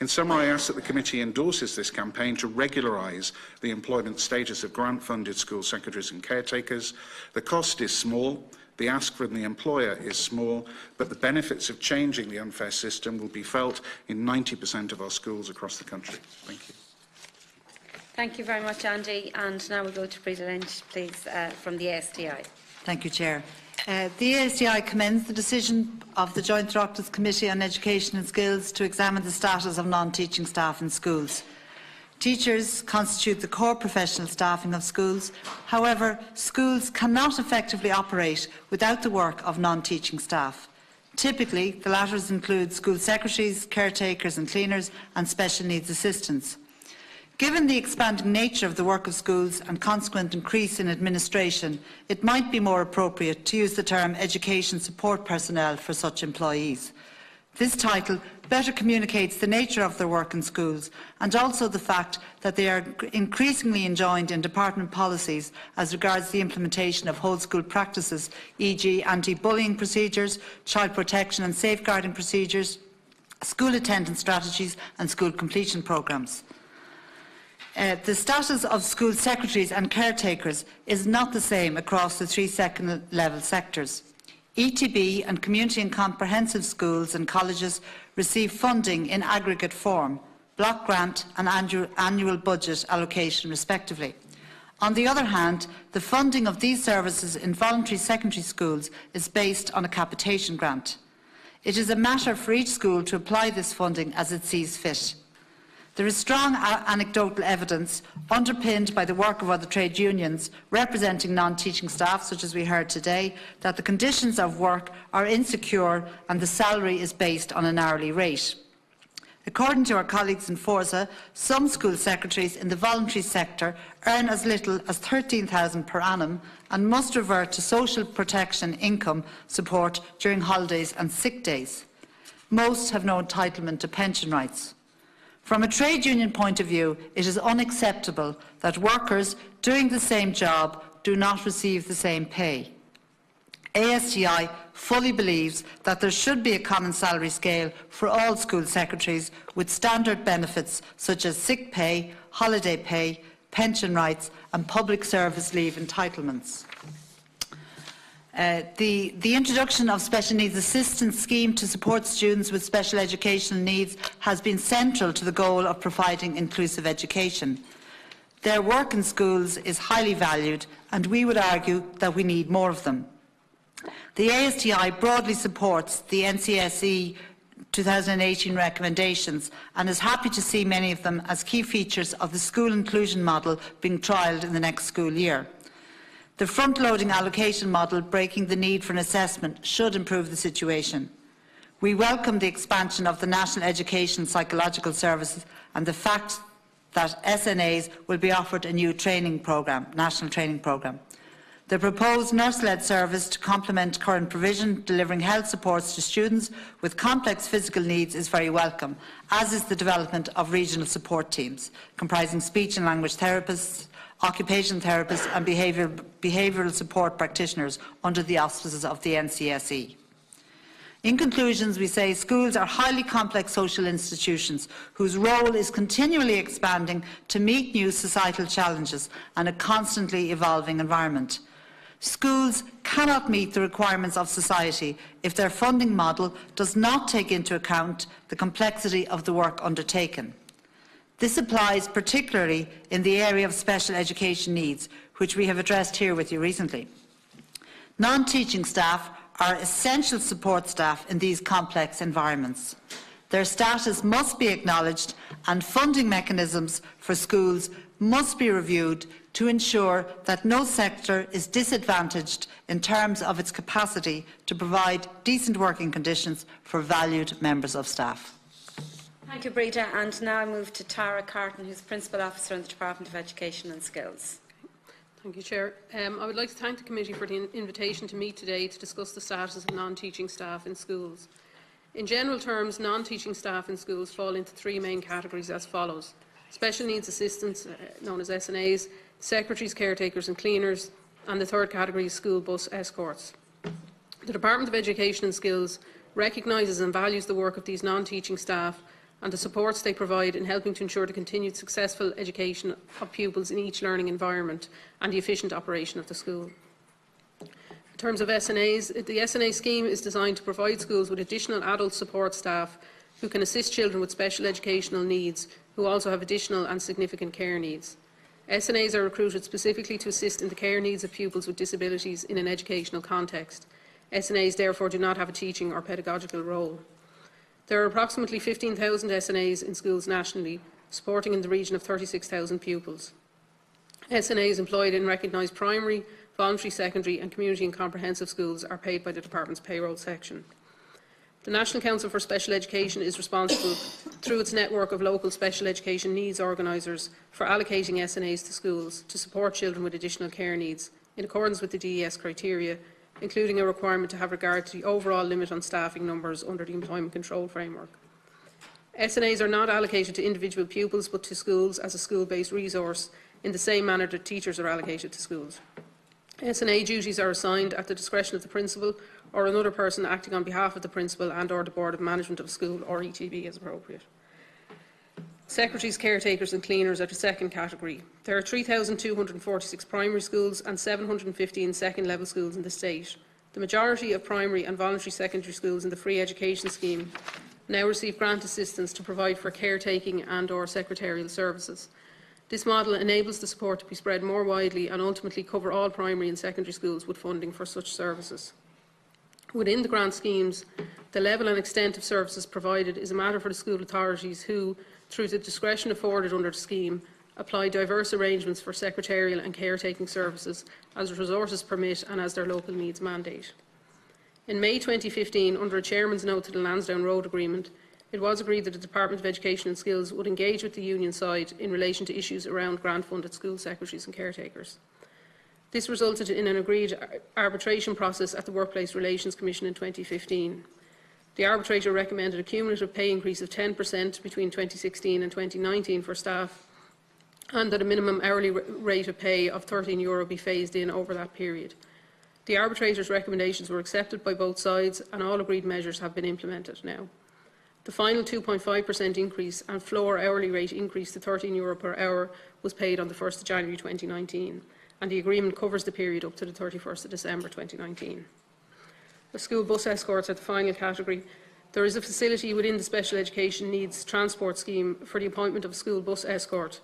[SPEAKER 10] In summary, I ask that the committee endorses this campaign to regularise the employment status of grant-funded school secretaries and caretakers. The cost is small. The ask from the employer is small, but the benefits of changing the unfair system will be felt in 90% of our schools across the country. Thank you.
[SPEAKER 1] Thank you very much, Andy. And now we'll go to Breda Lynch, please, from the ASTI.
[SPEAKER 11] Thank you, Chair. The ASTI commends the decision of the Joint Oireachtas Committee on Education and Skills to examine the status of non-teaching staff in schools. Teachers constitute the core professional staffing of schools. However, schools cannot effectively operate without the work of non-teaching staff. Typically, the latter include school secretaries, caretakers and cleaners and special needs assistants. Given the expanding nature of the work of schools and consequent increase in administration, it might be more appropriate to use the term education support personnel for such employees. This title better communicates the nature of their work in schools and also the fact that they are increasingly enjoined in department policies as regards the implementation of whole school practices, e.g. anti-bullying procedures, child protection and safeguarding procedures, school attendance strategies and school completion programmes. The status of school secretaries and caretakers is not the same across the three second-level sectors. ETB and community and comprehensive schools and colleges receive funding in aggregate form, block grant and annual budget allocation respectively. On the other hand, the funding of these services in voluntary secondary schools is based on a capitation grant. It is a matter for each school to apply this funding as it sees fit. There is strong anecdotal evidence, underpinned by the work of other trade unions representing non-teaching staff, such as we heard today, that the conditions of work are insecure and the salary is based on an hourly rate. According to our colleagues in Forza, some school secretaries in the voluntary sector earn as little as £13,000 per annum and must revert to social protection income support during holidays and sick days. Most have no entitlement to pension rights. From a trade union point of view, it is unacceptable that workers doing the same job do not receive the same pay. ASTI fully believes that there should be a common salary scale for all school secretaries with standard benefits such as sick pay, holiday pay, pension rights and public service leave entitlements. The introduction of special needs assistance scheme to support students with special educational needs has been central to the goal of providing inclusive education. Their work in schools is highly valued, and we would argue that we need more of them. The ASTI broadly supports the NCSE 2018 recommendations and is happy to see many of them as key features of the school inclusion model being trialled in the next school year. The front-loading allocation model, breaking the need for an assessment, should improve the situation. We welcome the expansion of the National Education Psychological Services and the fact that SNAs will be offered a new national training programme. The proposed nurse-led service to complement current provision, delivering health supports to students with complex physical needs, is very welcome, as is the development of regional support teams, comprising speech and language therapists, occupational therapists and behavioural support practitioners under the auspices of the NCSE. In conclusions, we say schools are highly complex social institutions whose role is continually expanding to meet new societal challenges and a constantly evolving environment. Schools cannot meet the requirements of society if their funding model does not take into account the complexity of the work undertaken. This applies particularly in the area of special education needs, which we have addressed here with you recently. Non-teaching staff are essential support staff in these complex environments. Their status must be acknowledged, and funding mechanisms for schools must be reviewed to ensure that no sector is disadvantaged in terms of its capacity to provide decent working conditions for valued members of staff.
[SPEAKER 1] Thank you, Breda. And now I move to Tara Carton, who's Principal Officer in the Department of Education and Skills.
[SPEAKER 12] Thank you, Chair. I would like to thank the committee for the invitation to meet today to discuss the status of non-teaching staff in schools. In general terms, non-teaching staff in schools fall into three main categories as follows: special needs assistants, known as SNAs, secretaries, caretakers and cleaners, and the third category is school bus escorts. The Department of Education and Skills recognises and values the work of these non-teaching staff and the supports they provide in helping to ensure the continued successful education of pupils in each learning environment and the efficient operation of the school. In terms of SNAs, the SNA scheme is designed to provide schools with additional adult support staff who can assist children with special educational needs who also have additional and significant care needs. SNAs are recruited specifically to assist in the care needs of pupils with disabilities in an educational context. SNAs therefore do not have a teaching or pedagogical role. There are approximately 15,000 SNAs in schools nationally, supporting in the region of 36,000 pupils. SNAs employed in recognised primary, voluntary secondary and community and comprehensive schools are paid by the Department's payroll section. The National Council for Special Education is responsible, through its network of local special education needs organisers, for allocating SNAs to schools to support children with additional care needs in accordance with the DES criteria, including a requirement to have regard to the overall limit on staffing numbers under the Employment Control Framework. SNAs are not allocated to individual pupils but to schools as a school-based resource in the same manner that teachers are allocated to schools. SNA duties are assigned at the discretion of the principal or another person acting on behalf of the principal and/or the Board of Management of School or ETB as appropriate. Secretaries, caretakers and cleaners are the second category. There are 3,246 primary schools and 715 second-level schools in the state. The majority of primary and voluntary secondary schools in the free education scheme now receive grant assistance to provide for caretaking and/or secretarial services. This model enables the support to be spread more widely and ultimately cover all primary and secondary schools with funding for such services. Within the grant schemes, the level and extent of services provided is a matter for the school authorities who, through the discretion afforded under the scheme, apply diverse arrangements for secretarial and caretaking services as resources permit and as their local needs mandate. In May 2015, under a chairman's note to the Lansdowne Road Agreement, it was agreed that the Department of Education and Skills would engage with the union side in relation to issues around grant-funded school secretaries and caretakers. This resulted in an agreed arbitration process at the Workplace Relations Commission in 2015. The arbitrator recommended a cumulative pay increase of 10% between 2016 and 2019 for staff, and that a minimum hourly rate of pay of €13 be phased in over that period. The arbitrator's recommendations were accepted by both sides and all agreed measures have been implemented now. The final 2.5% increase and floor hourly rate increase to €13 per hour was paid on the 1st of January 2019, and the agreement covers the period up to the 31st of December 2019. The school bus escorts are the final category. There is a facility within the Special Education Needs Transport Scheme for the appointment of a school bus escort,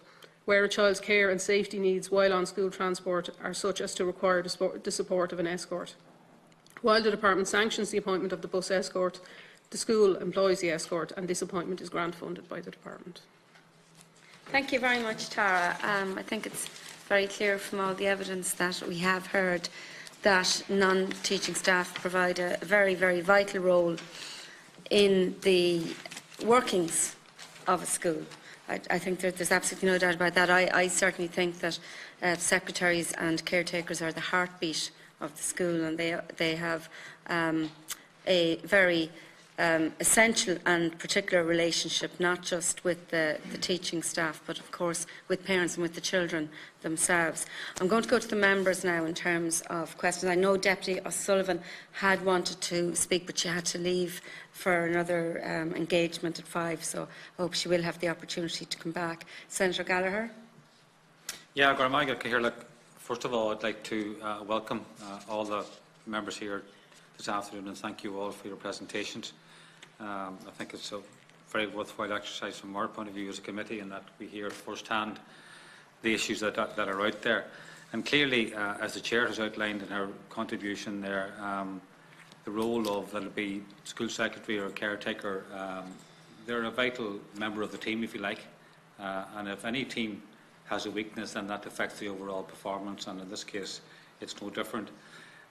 [SPEAKER 12] where a child's care and safety needs while on school transport are such as to require the support of an escort. While the Department sanctions the appointment of the bus escort, the school employs the escort, and this appointment is grant funded by the Department.
[SPEAKER 1] Thank you very much, Tara. I think it's very clear from all the evidence that we have heard that non-teaching staff provide a very, very vital role in the workings of a school. I think that there's absolutely no doubt about that. I certainly think that secretaries and caretakers are the heartbeat of the school, and they have a very essential and particular relationship, not just with the teaching staff, but of course with parents and with the children themselves. I'm going to go to the members now in terms of questions. I know Deputy O'Sullivan had wanted to speak, but she had to leave for another engagement at 5, so I hope she will have the opportunity to come back. Senator Gallagher.
[SPEAKER 13] Yeah, first of all, I'd like to welcome all the members here this afternoon and thank you all for your presentations. I think it's a very worthwhile exercise from our point of view as a committee, in that we hear firsthand the issues that are out there. And clearly, as the Chair has outlined in her contribution there, the role of, that'll be school secretary or caretaker, they're a vital member of the team, if you like. And if any team has a weakness, then that affects the overall performance, and in this case, it's no different.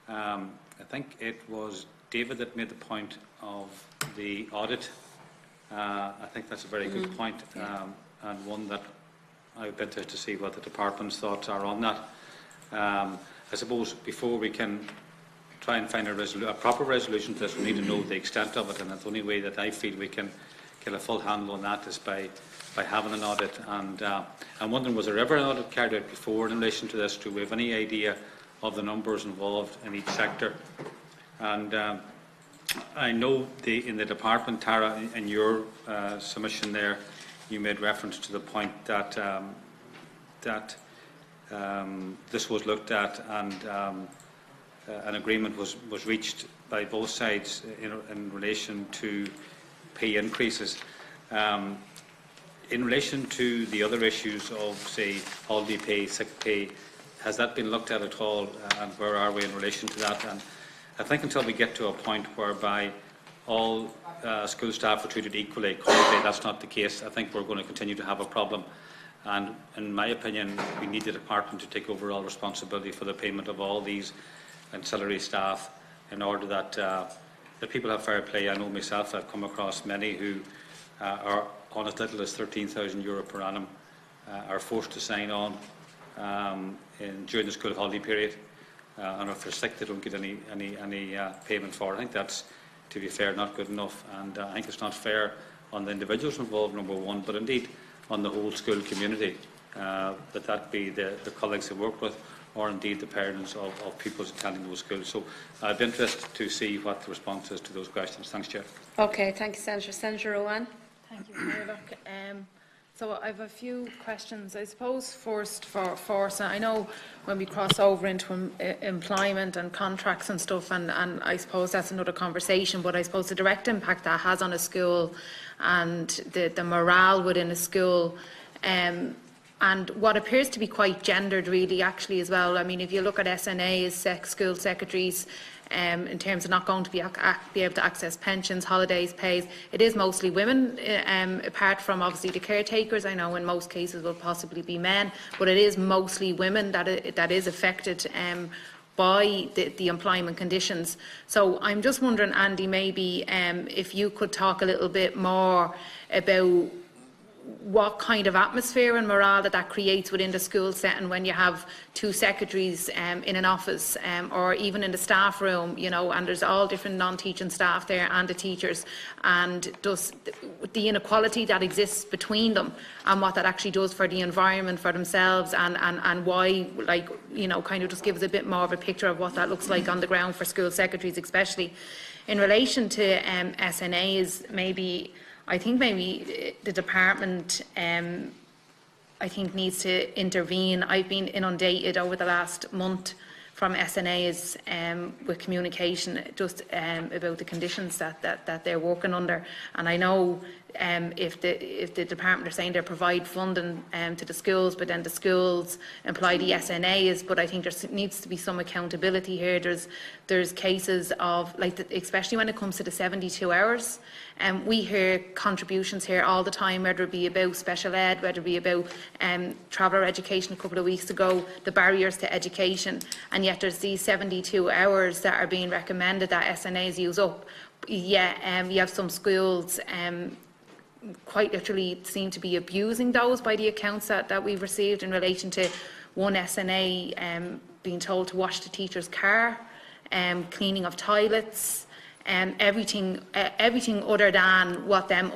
[SPEAKER 13] I think it was David that made the point of the audit. I think that's a very good point, and one that I've been to see what the department's thoughts are on that. I suppose before we can try and find a proper resolution to this, we need to know the extent of it, and the only way that I feel we can get a full handle on that is by having an audit. And I'm wondering, was there ever an audit carried out before in relation to this? Do we have any idea of the numbers involved in each sector? And I know in the department, Tara, in your submission there, you made reference to the point that this was looked at, and an agreement was reached by both sides in relation to pay increases. In relation to the other issues of, say, holiday pay, sick pay, has that been looked at all, and where are we in relation to that? And I think until we get to a point whereby all school staff are treated equally, currently that's not the case. I think we're going to continue to have a problem. And in my opinion, we need the department to take overall responsibility for the payment of all these ancillary staff, in order that people have fair play. I know myself, I've come across many who are on as little as €13,000 per annum, are forced to sign on during the school holiday period, and if they're sick, they don't get any payment for it. I think that's, to be fair, not good enough, and I think it's not fair on the individuals involved, number one, but indeed on the whole school community, that be the colleagues they work with, or indeed the parents of pupils attending those schools. So I'd be interested to see what the response is to those questions. Thanks, Chair.
[SPEAKER 1] Okay, thank you, Senator. Senator Ruane.
[SPEAKER 3] Thank you, Mayor. So I have a few questions. I suppose first for Forza, I know when we cross over into employment and contracts and stuff, and I suppose that's another conversation, but I suppose the direct impact that has on a school and the morale within a school, and what appears to be quite gendered really actually as well. I mean, if you look at SNAs, school secretaries, in terms of not going to be able to access pensions, holidays, pays, it is mostly women, apart from obviously the caretakers. I know in most cases will possibly be men, but it is mostly women that is affected by the employment conditions. So I'm just wondering, Andy, maybe if you could talk a little bit more about what kind of atmosphere and morale that creates within the school setting when you have two secretaries in an office, or even in the staff room, you know, and there's all different non-teaching staff there and the teachers, and does the inequality that exists between them and what that actually does for the environment for themselves, and why, like, you know, kind of just give us a bit more of a picture of what that looks like on the ground for school secretaries, especially in relation to SNAs. Maybe I think maybe the department I think needs to intervene. I've been inundated over the last month from SNAs with communication just about the conditions that they're working under. And I know if the department are saying they provide funding to the schools, but then the schools employ the SNAs, but I think there needs to be some accountability here. There's cases of, like, especially when it comes to the 72 hours, we hear contributions here all the time, whether it be about special ed, whether it be about traveller education a couple of weeks ago, the barriers to education, and yet there's these 72 hours that are being recommended that SNAs use up. Yeah, you have some schools quite literally seem to be abusing those by the accounts that we've received in relation to one SNA being told to wash the teacher's car, cleaning of toilets, everything other than what them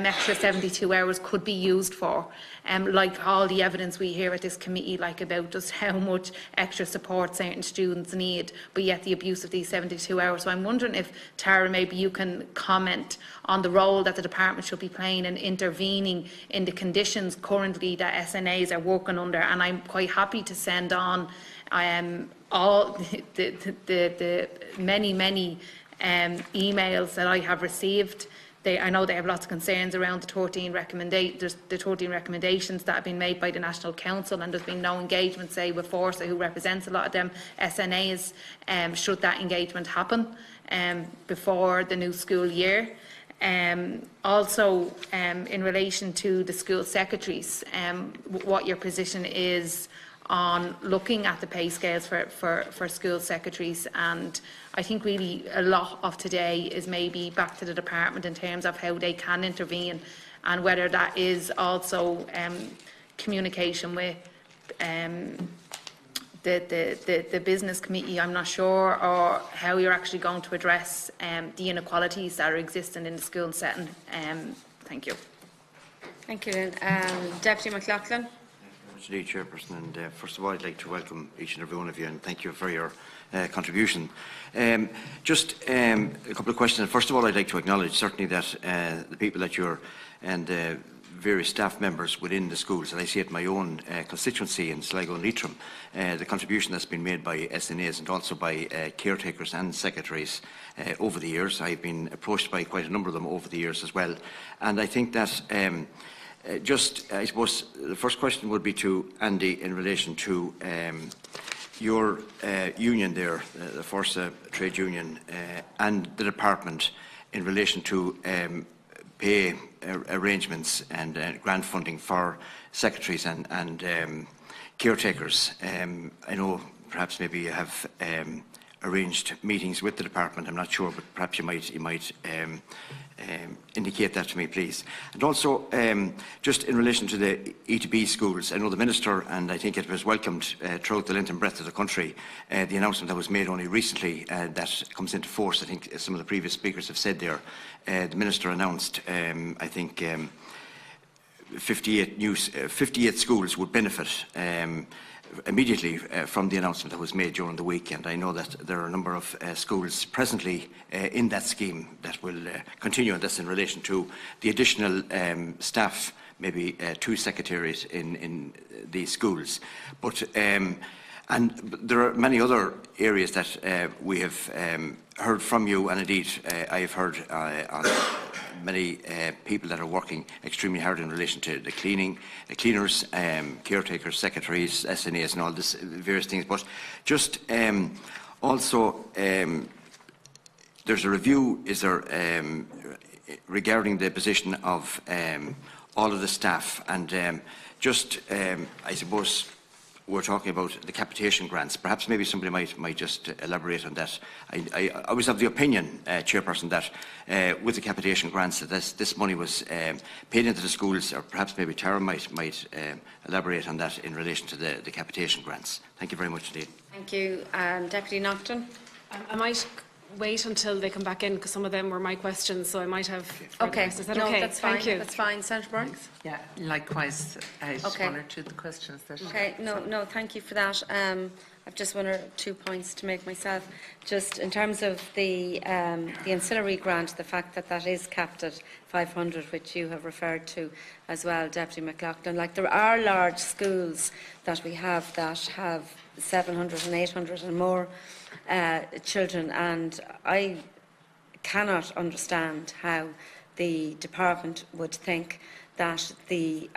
[SPEAKER 3] extra 72 hours could be used for. Like all the evidence we hear at this committee, like about just how much extra support certain students need, but yet the abuse of these 72 hours. So I'm wondering if, Tara, maybe you can comment on the role that the department should be playing in intervening in the conditions currently that SNAs are working under. And I'm quite happy to send on all the many emails that I have received. I know they have lots of concerns around the 13 recommendations that have been made by the National Council, and there's been no engagement, say, with Forza, who represents a lot of them SNAs, should that engagement happen before the new school year. Also, in relation to the school secretaries, what your position is on looking at the pay scales for school secretaries. And I think really a lot of today is maybe back to the department in terms of how they can intervene, and whether that is also communication with the business committee, I'm not sure, or how you're actually going to address the inequalities that are existing in the school setting. Thank you.
[SPEAKER 1] Thank you, Lynn. Deputy McLoughlin.
[SPEAKER 6] Indeed, Chairperson, and first of all I'd like to welcome each and every one of you and thank you for your contribution. Just a couple of questions. First of all, I'd like to acknowledge certainly that the people that you're and various staff members within the schools, and I see it in my own constituency in Sligo and Leitrim, the contribution that's been made by SNAs and also by caretakers and secretaries over the years. I've been approached by quite a number of them over the years as well, and I think that I suppose the first question would be to Andy in relation to your union there, the Forza Trade Union, and the department in relation to pay arrangements and grant funding for secretaries and caretakers. I know perhaps maybe you have arranged meetings with the department. I'm not sure, but perhaps you might indicate that to me, please. And also, just in relation to the E2B schools, I know the Minister, and I think it was welcomed throughout the length and breadth of the country, the announcement that was made only recently that comes into force. I think some of the previous speakers have said there. The Minister announced, I think, 58 schools would benefit immediately from the announcement that was made during the week, and I know that there are a number of schools presently in that scheme that will continue, and that's in relation to the additional staff, maybe 2 secretaries in these schools. But and there are many other areas that we have heard from you, and indeed I have heard on many people that are working extremely hard in relation to the cleaners, caretakers, secretaries, SNAs and all this various things. But just also there's a review, is there, regarding the position of all of the staff, and just I suppose we're talking about the capitation grants. Perhaps maybe somebody might just elaborate on that. I was of the opinion, Chairperson, that with the capitation grants that this money was paid into the schools, or perhaps maybe Tara might elaborate on that in relation to the capitation grants. Thank you very much indeed.
[SPEAKER 1] Thank you. Deputy Naughton.
[SPEAKER 14] I might wait until they come back in, because some of them were my questions, so I might have.
[SPEAKER 1] Okay.
[SPEAKER 14] Is that
[SPEAKER 1] no,
[SPEAKER 14] okay?
[SPEAKER 1] that's fine.
[SPEAKER 14] Thank you.
[SPEAKER 1] That's fine. Senator Burns.
[SPEAKER 5] Yeah, likewise, I just one or two of the questions that.
[SPEAKER 1] Okay. No, thank you for that. I I've just one or two points to make myself. Just in terms of the ancillary grant, the fact that that is capped at 500, which you have referred to as well, Deputy McLoughlin. Like, there are large schools that we have that have 700 and 800 and more children, and I cannot understand how the department would think that the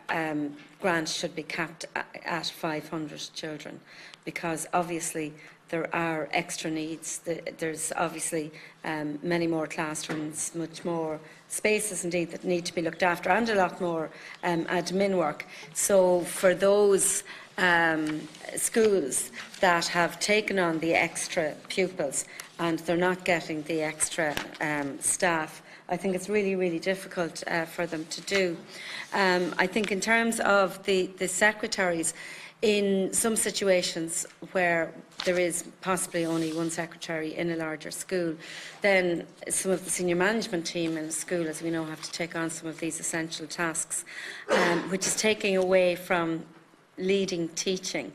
[SPEAKER 1] grant should be capped at 500 children, because obviously there are extra needs. There's obviously many more classrooms, much more spaces indeed that need to be looked after, and a lot more admin work. So for those schools that have taken on the extra pupils and they're not getting the extra staff, I think it's really, really difficult for them to do. I think in terms of the secretaries, in some situations where there is possibly only one secretary in a larger school, then some of the senior management team in a school, as we know, have to take on some of these essential tasks, which is taking away from leading teaching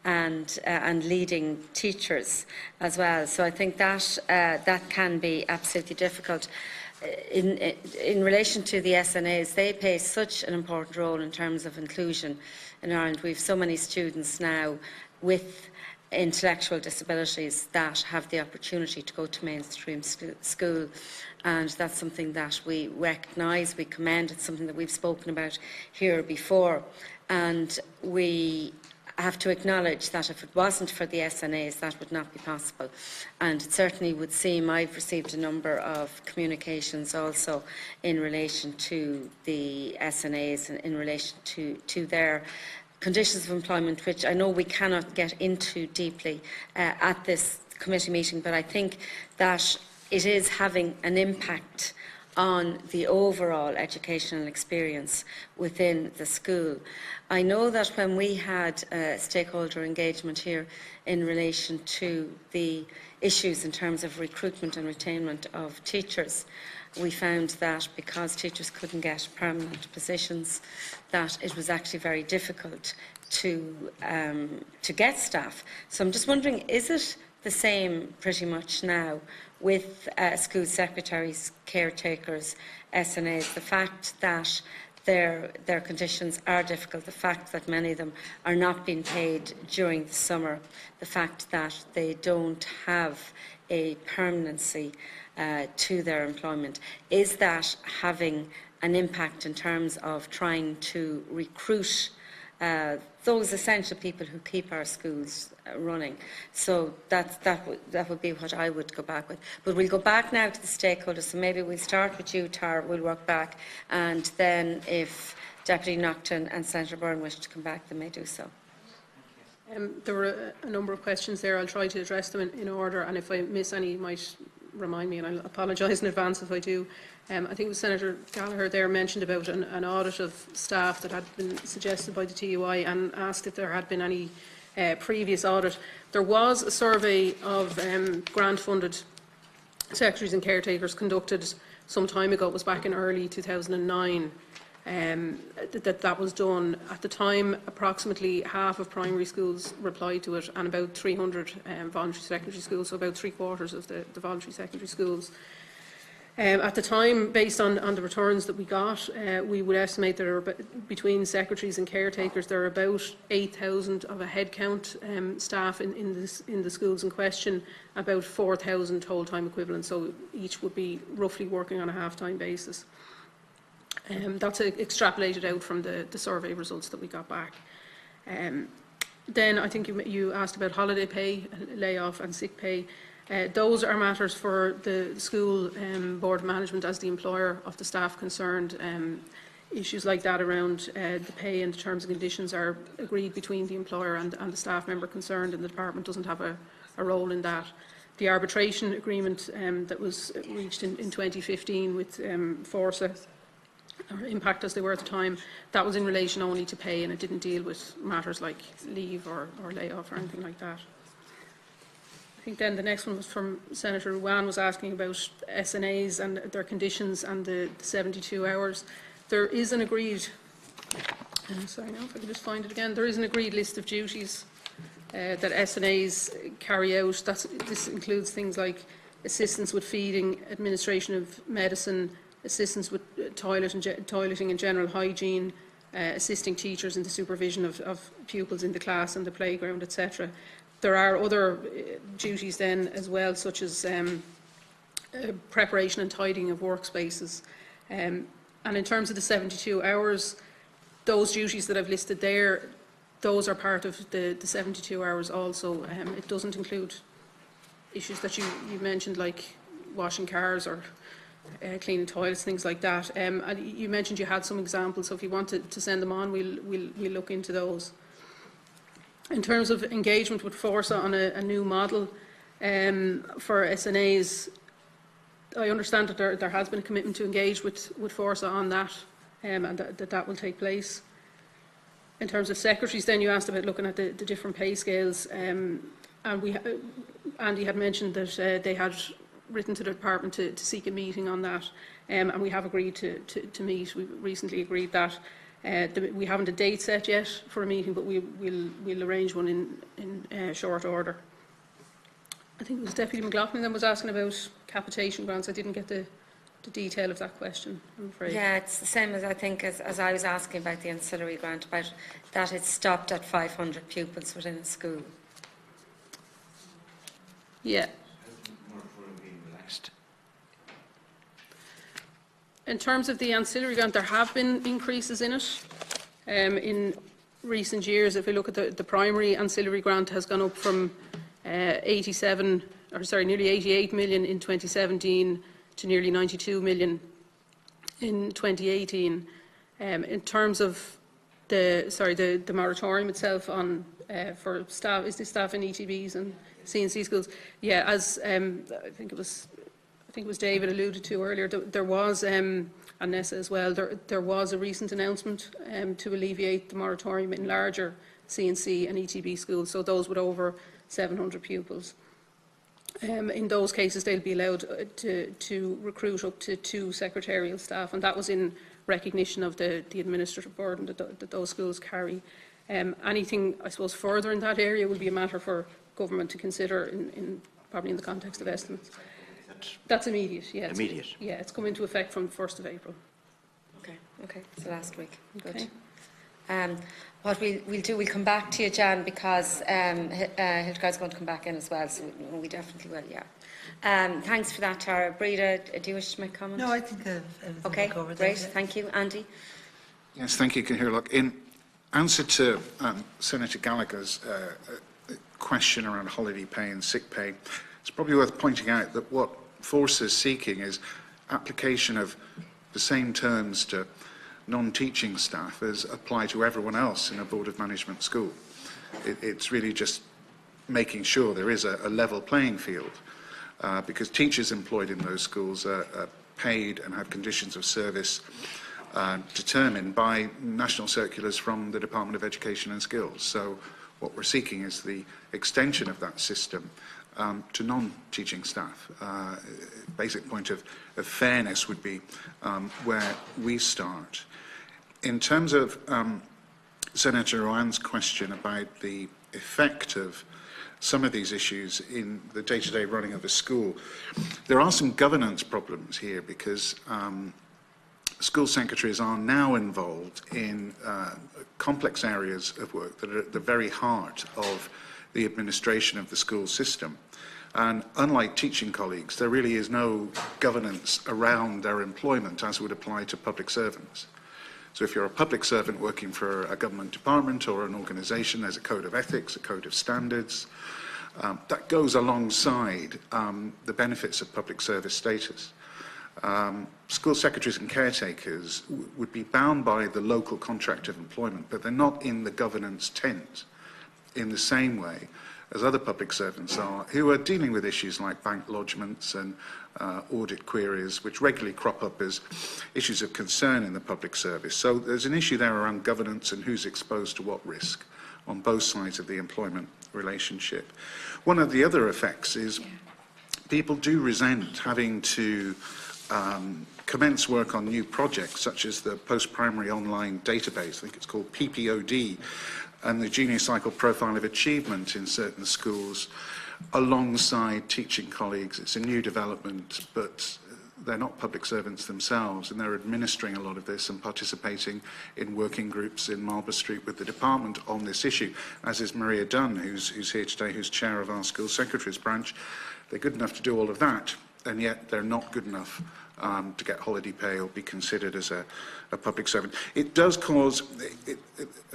[SPEAKER 1] and leading teachers as well. So I think that that can be absolutely difficult. In relation to the SNAs, they play such an important role in terms of inclusion in Ireland. We have so many students now with intellectual disabilities that have the opportunity to go to mainstream school, and that's something that we recognise, we commend. It's something that we've spoken about here before, and we have to acknowledge that if it wasn't for the SNAs, that would not be possible. And it certainly would seem, I've received a number of communications also in relation to the SNAs and in relation to their conditions of employment, which I know we cannot get into deeply at this committee meeting, but I think that it is having an impact on the overall educational experience within the school. I know that when we had stakeholder engagement here in relation to the issues in terms of recruitment and retainment of teachers, we found that because teachers couldn't get permanent positions, that it was actually very difficult to get staff. So I'm just wondering, is it the same pretty much now with school secretaries, caretakers, SNAs, the fact that their conditions are difficult, the fact that many of them are not being paid during the summer, the fact that they don't have a permanency to their employment, is that having an impact in terms of trying to recruit those essential people who keep our schools running? So that would be what I would go back with. But we'll go back now to the stakeholders. So maybe we'll start with you, Tara. We'll work back, and then if Deputy Naughton and Senator Byrne wish to come back, they may do so.
[SPEAKER 12] There were a number of questions there. I'll try to address them in order, and if I miss any, you might remind me, and I'll apologise in advance if I do. I think it was Senator Gallagher there mentioned about an audit of staff that had been suggested by the TUI and asked if there had been any previous audit. There was a survey of grant-funded secretaries and caretakers conducted some time ago. It was back in early 2009 that was done. At the time, approximately half of primary schools replied to it, and about 300 voluntary secondary schools, so about 3/4 of the voluntary secondary schools. At the time, based on the returns that we got, we would estimate that between secretaries and caretakers there are about 8,000 of a headcount staff in the schools in question, about 4,000 whole-time equivalents, so each would be roughly working on a half-time basis. That's extrapolated out from the survey results that we got back. Then I think you asked about holiday pay, layoff and sick pay. Those are matters for the school board of management as the employer of the staff concerned. Issues like that around the pay and the terms and conditions are agreed between the employer and the staff member concerned, and the department doesn't have a role in that. The arbitration agreement that was reached in 2015 with Forza, or Impact as they were at the time, that was in relation only to pay, and it didn't deal with matters like leave or layoff or anything like that. I think then the next one was from Senator Ruane, was asking about SNAs and their conditions and the 72 hours. There is an agreed, sorry now if I can just find it again, there is an agreed list of duties that SNAs carry out. This includes things like assistance with feeding, administration of medicine, assistance with toileting and general hygiene, assisting teachers in the supervision of pupils in the class and the playground, etc. There are other duties then as well, such as preparation and tidying of workspaces. And in terms of the 72 hours, those duties that I've listed there, those are part of the 72 hours also. It doesn't include issues that you mentioned, like washing cars or cleaning toilets, things like that. And you mentioned you had some examples, so if you wanted to send them on, we'll look into those. In terms of engagement with Forsa on a new model for SNAs, I understand that there has been a commitment to engage with Forsa on that, and that will take place. In terms of secretaries, then you asked about looking at the different pay scales, and Andy had mentioned that they had written to the department to seek a meeting on that, and we have agreed to meet. We recently agreed that. We haven't a date set yet for a meeting, but we'll arrange one in short order. I think it was Deputy McLoughlin that was asking about capitation grants. I didn't get the detail of that question, I'm afraid.
[SPEAKER 1] Yeah, it's the same as I think as I was asking about the ancillary grant, about that it's stopped at 500 pupils within a school.
[SPEAKER 12] Yeah. In terms of the ancillary grant, there have been increases in it in recent years. If we look at the primary ancillary grant, has gone up from nearly 88 million in 2017 to nearly 92 million in 2018. In terms of the moratorium itself on for staff, is this staff in ETBs and C&C schools? Yeah, as I think it was David alluded to earlier, there was, and Nessa as well, there was a recent announcement to alleviate the moratorium in larger C&C and ETB schools, so those with over 700 pupils. In those cases, they'll be allowed to recruit up to 2 secretarial staff, and that was in recognition of the administrative burden that those schools carry. Anything, I suppose, further in that area will be a matter for government to consider, probably in the context of estimates. That's immediate, yeah.
[SPEAKER 6] Immediate?
[SPEAKER 12] Yeah, it's come into effect from the 1st of April.
[SPEAKER 1] Okay, so last week. Good.
[SPEAKER 12] Okay.
[SPEAKER 1] What we'll do, we'll come back to you, Jan, because Hildegarde's going to come back in as well, so we definitely will, yeah. Thanks for that, Tara. Breda, do you wish to make a comment?
[SPEAKER 11] No, I think everything
[SPEAKER 1] okay,
[SPEAKER 11] covered
[SPEAKER 1] great,
[SPEAKER 11] there.
[SPEAKER 1] thank you. Andy?
[SPEAKER 10] Yes, thank you, Catherine. In answer to Senator Gallagher's question around holiday pay and sick pay, it's probably worth pointing out that what Force is seeking is application of the same terms to non-teaching staff as apply to everyone else in a Board of Management school. It's really just making sure there is a level playing field, because teachers employed in those schools are paid and have conditions of service determined by national circulars from the Department of Education and Skills. So what we're seeking is the extension of that system to non-teaching staff. Basic point of fairness would be where we start. In terms of Senator Ruane's question about the effect of some of these issues in the day-to-day running of a school, there are some governance problems here, because school secretaries are now involved in complex areas of work that are at the very heart of the administration of the school system. And unlike teaching colleagues, there really is no governance around their employment as would apply to public servants. So if you're a public servant working for a government department or an organisation, there's a code of ethics, a code of standards. That goes alongside the benefits of public service status. School secretaries and caretakers would be bound by the local contract of employment, but they're not in the governance tent in the same way as other public servants are, who are dealing with issues like bank lodgements and audit queries, which regularly crop up as issues of concern in the public service. So there's an issue there around governance and who's exposed to what risk on both sides of the employment relationship. One of the other effects is people do resent having to commence work on new projects, such as the post-primary online database, I think it's called PPOD, and the junior cycle profile of achievement in certain schools alongside teaching colleagues. It's a new development, but they're not public servants themselves, and they're administering a lot of this and participating in working groups in Marlborough Street with the department on this issue, as is Maria Dunn, who's here today, who's chair of our school secretaries branch. They're good enough to do all of that, and yet they're not good enough to get holiday pay or be considered as a public servant. It does cause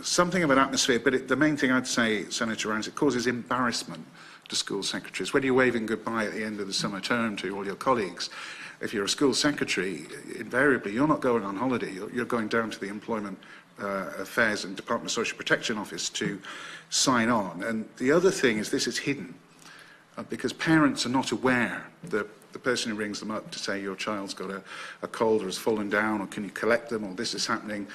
[SPEAKER 10] something of an atmosphere, but the main thing I'd say, Senator Ryan, is it causes embarrassment to school secretaries. When you're waving goodbye at the end of the summer term to all your colleagues, if you're a school secretary, invariably you're not going on holiday, you're going down to the Employment Affairs and Department of Social Protection Office to sign on. And the other thing is this is hidden because parents are not aware that the person who rings them up to say your child's got a cold or has fallen down or can you collect them or this is happening,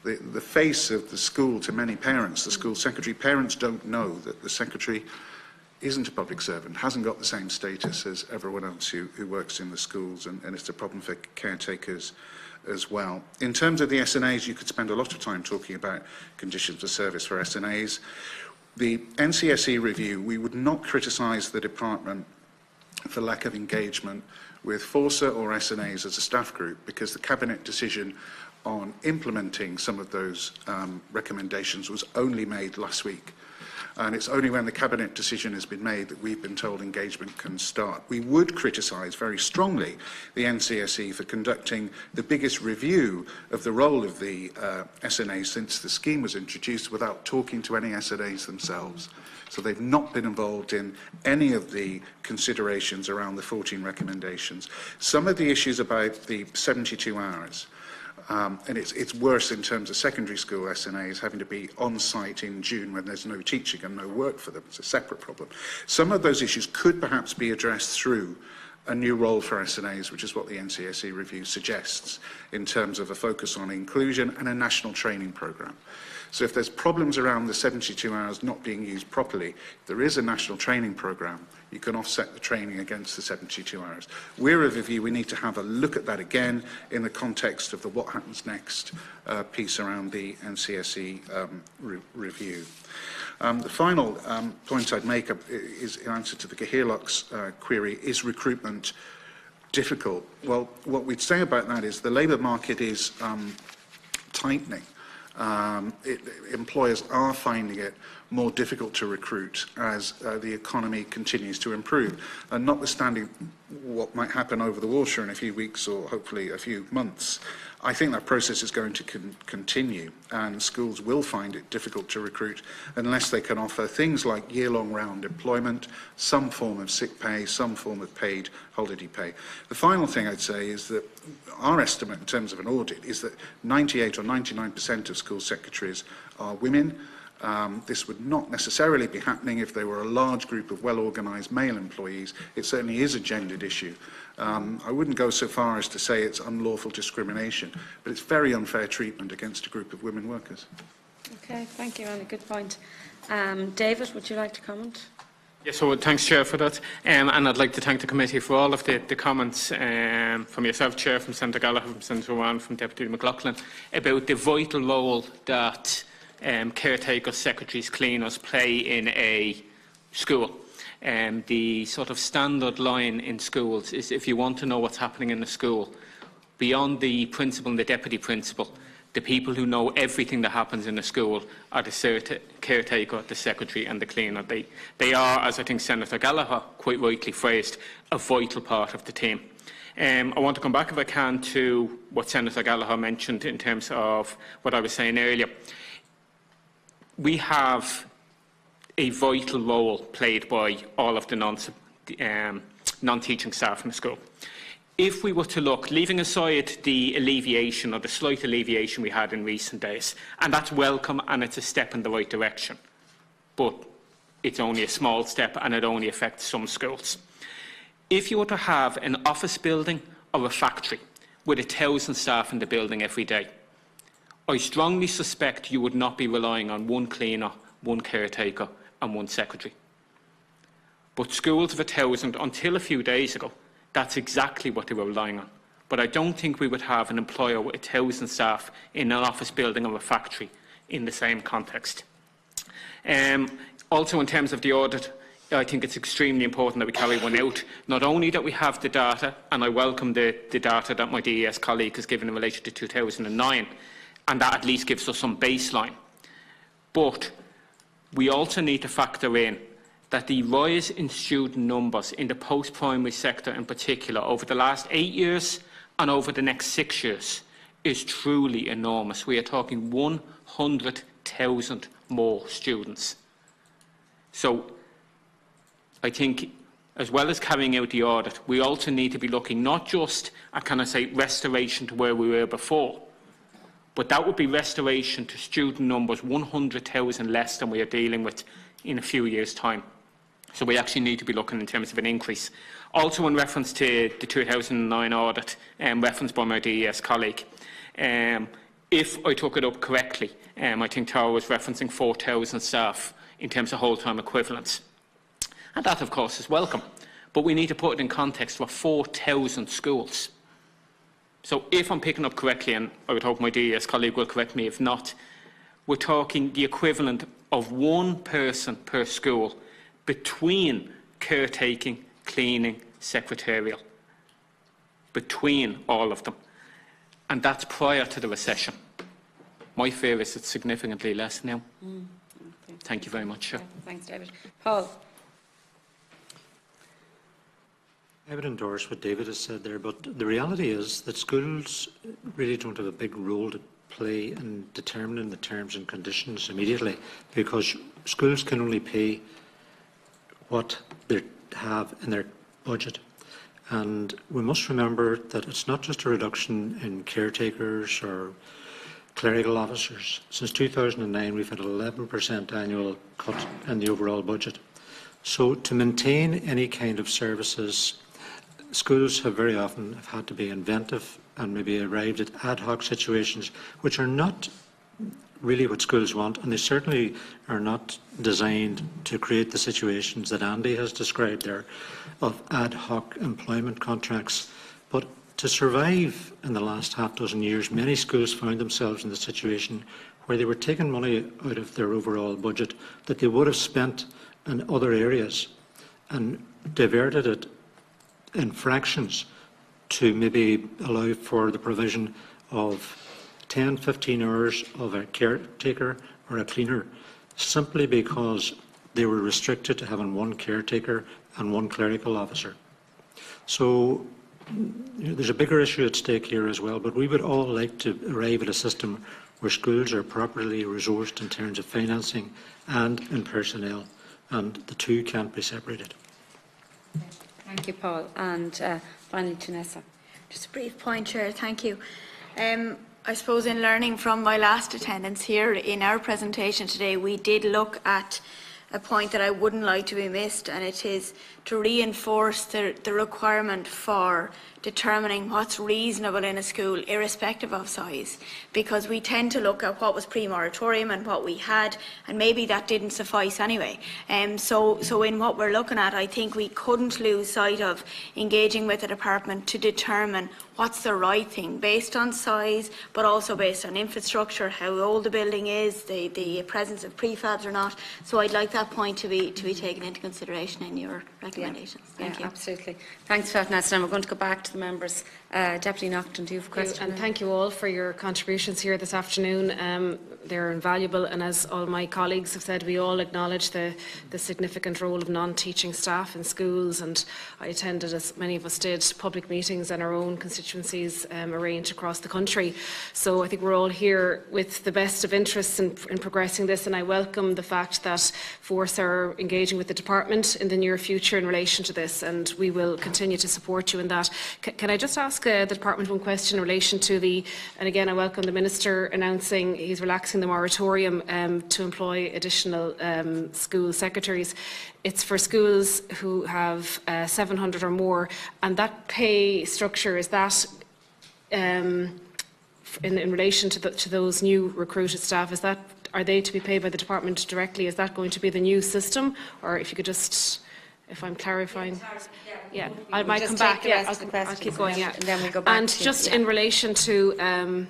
[SPEAKER 10] the face of the school to many parents, the school secretary, parents don't know that the secretary isn't a public servant, hasn't got the same status as everyone else who works in the schools, and it's a problem for caretakers as well. In terms of the SNAs, you could spend a lot of time talking about conditions of service for SNAs. The NCSE review, we would not criticise the department for lack of engagement with FORSA or SNAs as a staff group, because the Cabinet decision on implementing some of those recommendations was only made last week. And it's only when the Cabinet decision has been made that we've been told engagement can start. We would criticise very strongly the NCSE for conducting the biggest review of the role of the SNAs since the scheme was introduced without talking to any SNAs themselves. So they've not been involved in any of the considerations around the 14 recommendations. Some of the issues about the 72 hours, and it's worse in terms of secondary school SNAs having to be on site in June when there's no teaching and no work for them. It's a separate problem. Some of those issues could perhaps be addressed through a new role for SNAs, which is what the NCSE review suggests, in terms of a focus on inclusion and a national training programme. So if there's problems around the 72 hours not being used properly, there is a national training programme. You can offset the training against the 72 hours. We're of the view we need to have a look at that again in the context of the what happens next piece around the NCSE review. The final point I'd make is in answer to the Gahelach's query, is recruitment difficult? Well, what we'd say about that is the labour market is tightening. Employers are finding it more difficult to recruit as the economy continues to improve. And notwithstanding what might happen over the water in a few weeks or hopefully a few months, I think that process is going to continue, and schools will find it difficult to recruit unless they can offer things like year-long round employment, some form of sick pay, some form of paid holiday pay. The final thing I'd say is that our estimate in terms of an audit is that 98 or 99% of school secretaries are women. This would not necessarily be happening if there were a large group of well-organised male employees. It certainly is a gendered issue. I wouldn't go so far as to say it's unlawful discrimination, but it's very unfair treatment against a group of women workers.
[SPEAKER 1] Okay, thank you, Annie. Good point. David, would you like to comment?
[SPEAKER 9] Yes, so thanks, Chair, for that. And I'd like to thank the committee for all of the comments from yourself, Chair, from Senator Gallagher, from Senator Ruane, from Deputy McLoughlin, about the vital role that caretakers, secretaries, cleaners play in a school. The sort of standard line in schools is if you want to know what's happening in the school, beyond the principal and the deputy principal, the people who know everything that happens in the school are the caretaker, the secretary and the cleaner. They are, as I think Senator Gallagher quite rightly phrased, a vital part of the team. I want to come back, if I can, to what Senator Gallagher mentioned in terms of what I was saying earlier. We have a vital role played by all of the non-teaching staff in the school. If we were to look, leaving aside the alleviation or the slight alleviation we had in recent days, and that's welcome and it's a step in the right direction, but it's only a small step and it only affects some schools. If you were to have an office building or a factory with 1,000 staff in the building every day, I strongly suspect you would not be relying on one cleaner, one caretaker and one secretary. But schools of 1,000, until a few days ago, that's exactly what they were relying on. But I don't think we would have an employer with 1,000 staff in an office building or a factory in the same context. Also, in terms of the audit, I think it's extremely important that we carry one out. Not only that we have the data, and I welcome the data that my DES colleague has given in relation to 2009, and that at least gives us some baseline. But we also need to factor in that the rise in student numbers in the post-primary sector in particular over the last 8 years and over the next 6 years is truly enormous. We are talking 100,000 more students. So I think, as well as carrying out the audit, we also need to be looking not just at, can I say, restoration to where we were before, but that would be restoration to student numbers 100,000 less than we are dealing with in a few years' time. So we actually need to be looking in terms of an increase. Also, in reference to the 2009 audit, referenced by my DES colleague, if I took it up correctly, I think Tara was referencing 4,000 staff in terms of whole-time equivalents. And that, of course, is welcome. But we need to put it in context for 4,000 schools. So if I'm picking up correctly, and I would hope my DES colleague will correct me if not, we're talking the equivalent of one person per school between caretaking, cleaning, secretarial, between all of them. And that's prior to the recession. My fear is it's significantly less now. Okay. Thank you very much, Chair.
[SPEAKER 1] Thanks, David. Paul.
[SPEAKER 8] I would endorse what David has said there, but the reality is that schools really don't have a big role to play in determining the terms and conditions immediately, because schools can only pay what they have in their budget. And we must remember that it's not just a reduction in caretakers or clerical officers. Since 2009, we've had an 11% annual cut in the overall budget. So to maintain any kind of services, schools have very often had to be inventive and maybe arrived at ad hoc situations which are not really what schools want, and they certainly are not designed to create the situations that Andy has described there of ad hoc employment contracts. But to survive in the last half dozen years, many schools found themselves in the situation where they were taking money out of their overall budget that they would have spent in other areas and diverted it in fractions to maybe allow for the provision of 10, 15 hours of a caretaker or a cleaner, simply because they were restricted to having one caretaker and one clerical officer. So there's a bigger issue at stake here as well, but we would all like to arrive at a system where schools are properly resourced in terms of financing and in personnel, and the two can't be separated.
[SPEAKER 1] Thank you, Paul. And finally, Janessa.
[SPEAKER 7] Just a brief point, Chair. Thank you. I suppose in learning from my last attendance here in our presentation today, we did look at a point that I wouldn't like to be missed, and it is to reinforce the requirement for determining what's reasonable in a school, irrespective of size, because we tend to look at what was pre-moratorium and what we had, and maybe that didn't suffice anyway. So in what we're looking at, I think we couldn't lose sight of engaging with the department to determine what's the right thing, based on size, but also based on infrastructure, how old the building is, the presence of prefabs or not. So I'd like that point to be taken into consideration in your recommendations. Thank you.
[SPEAKER 1] Absolutely. Thanks for that, Nessa. And we're going to go back to the members. Deputy Naughton, do you have a question?
[SPEAKER 14] And thank you all for your contributions here this afternoon. They're invaluable, and as all my colleagues have said, we all acknowledge the significant role of non-teaching staff in schools, and I attended, as many of us did, public meetings in our own constituencies arranged across the country. So I think we're all here with the best of interests in progressing this, and I welcome the fact that Force are engaging with the department in the near future in relation to this, and we will continue to support you in that. Can I just ask the department one question in relation to and again I welcome the Minister announcing he's relaxing the moratorium to employ additional school secretaries. It's for schools who have 700 or more, and that pay structure, is that in relation to those new recruited staff, are they to be paid by the department directly? Is that going to be the new system? Or if you could just, if I'm clarifying. Yeah, I might come back. Yeah, I'll keep going. Yeah,
[SPEAKER 1] and then we go back.
[SPEAKER 14] And just in relation to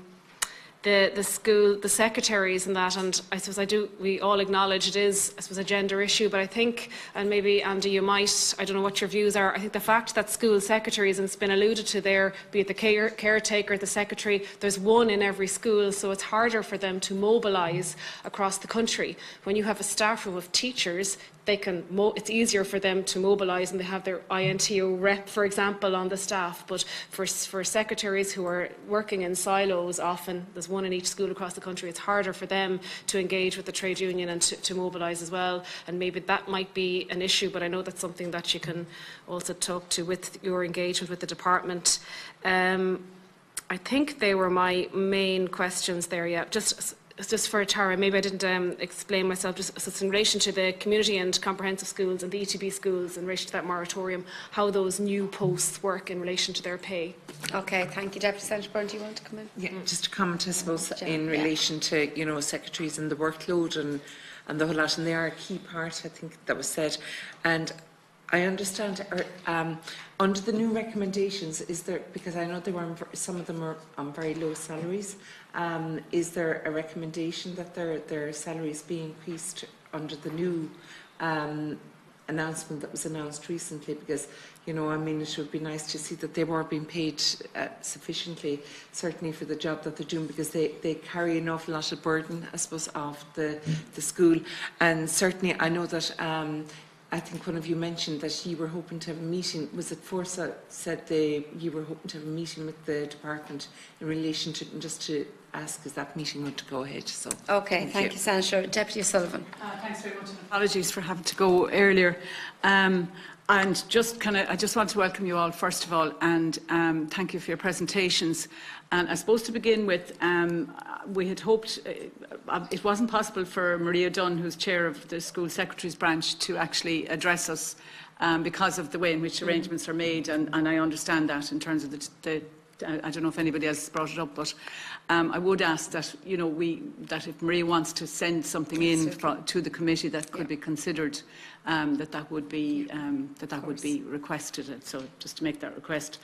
[SPEAKER 14] the school, the secretaries and that, and I suppose we all acknowledge it is, I suppose, a gender issue, but I think, and maybe Andy, you might, I don't know what your views are, I think the fact that school secretaries, and it's been alluded to there, be it the caretaker, the secretary, there's one in every school, so it's harder for them to mobilise across the country. When you have a staff room of teachers, it's easier for them to mobilise, and they have their INTO rep, for example, on the staff. But for secretaries who are working in silos, often there's one in each school across the country, it's harder for them to engage with the trade union and to mobilise as well. And maybe that might be an issue, but I know that's something that you can also talk to with your engagement with the department. I think they were my main questions there, yeah. Just for Tara, maybe I didn't explain myself, just in relation to the community and comprehensive schools and the ETB schools, in relation to that moratorium, how those new posts work in relation to their pay.
[SPEAKER 1] Okay, thank you. Deputy Senator Byrne, do you want to come in?
[SPEAKER 5] Yeah, just to comment, I suppose, in relation to, you know, secretaries and the workload and the whole lot, and they are a key part, I think that was said. And I understand, under the new recommendations, is there, because I know some of them are on very low salaries, is there a recommendation that their salaries be increased under the new announcement that was announced recently? Because, you know, I mean, it would be nice to see that they were being paid sufficiently, certainly for the job that they're doing, because they carry an awful lot of burden, I suppose, of the school. And certainly I know that I think one of you mentioned that you were hoping to have a meeting. Was it Forza said you were hoping to have a meeting with the department in relation to, just to ask, is that meeting going to go ahead? So,
[SPEAKER 1] okay, thank you, Senator. Deputy Sullivan.
[SPEAKER 4] Thanks very much. Apologies for having to go earlier. And I just want to welcome you all, first of all, and thank you for your presentations. And I suppose to begin with, we had hoped, it wasn't possible for Maria Dunn, who's chair of the School Secretaries Branch, to actually address us because of the way in which arrangements are made, and I understand that in terms of I don't know if anybody else has brought it up, but I would ask that, you know, that if Maria wants to send something in to the committee that could be considered, that would be requested. So just to make that request.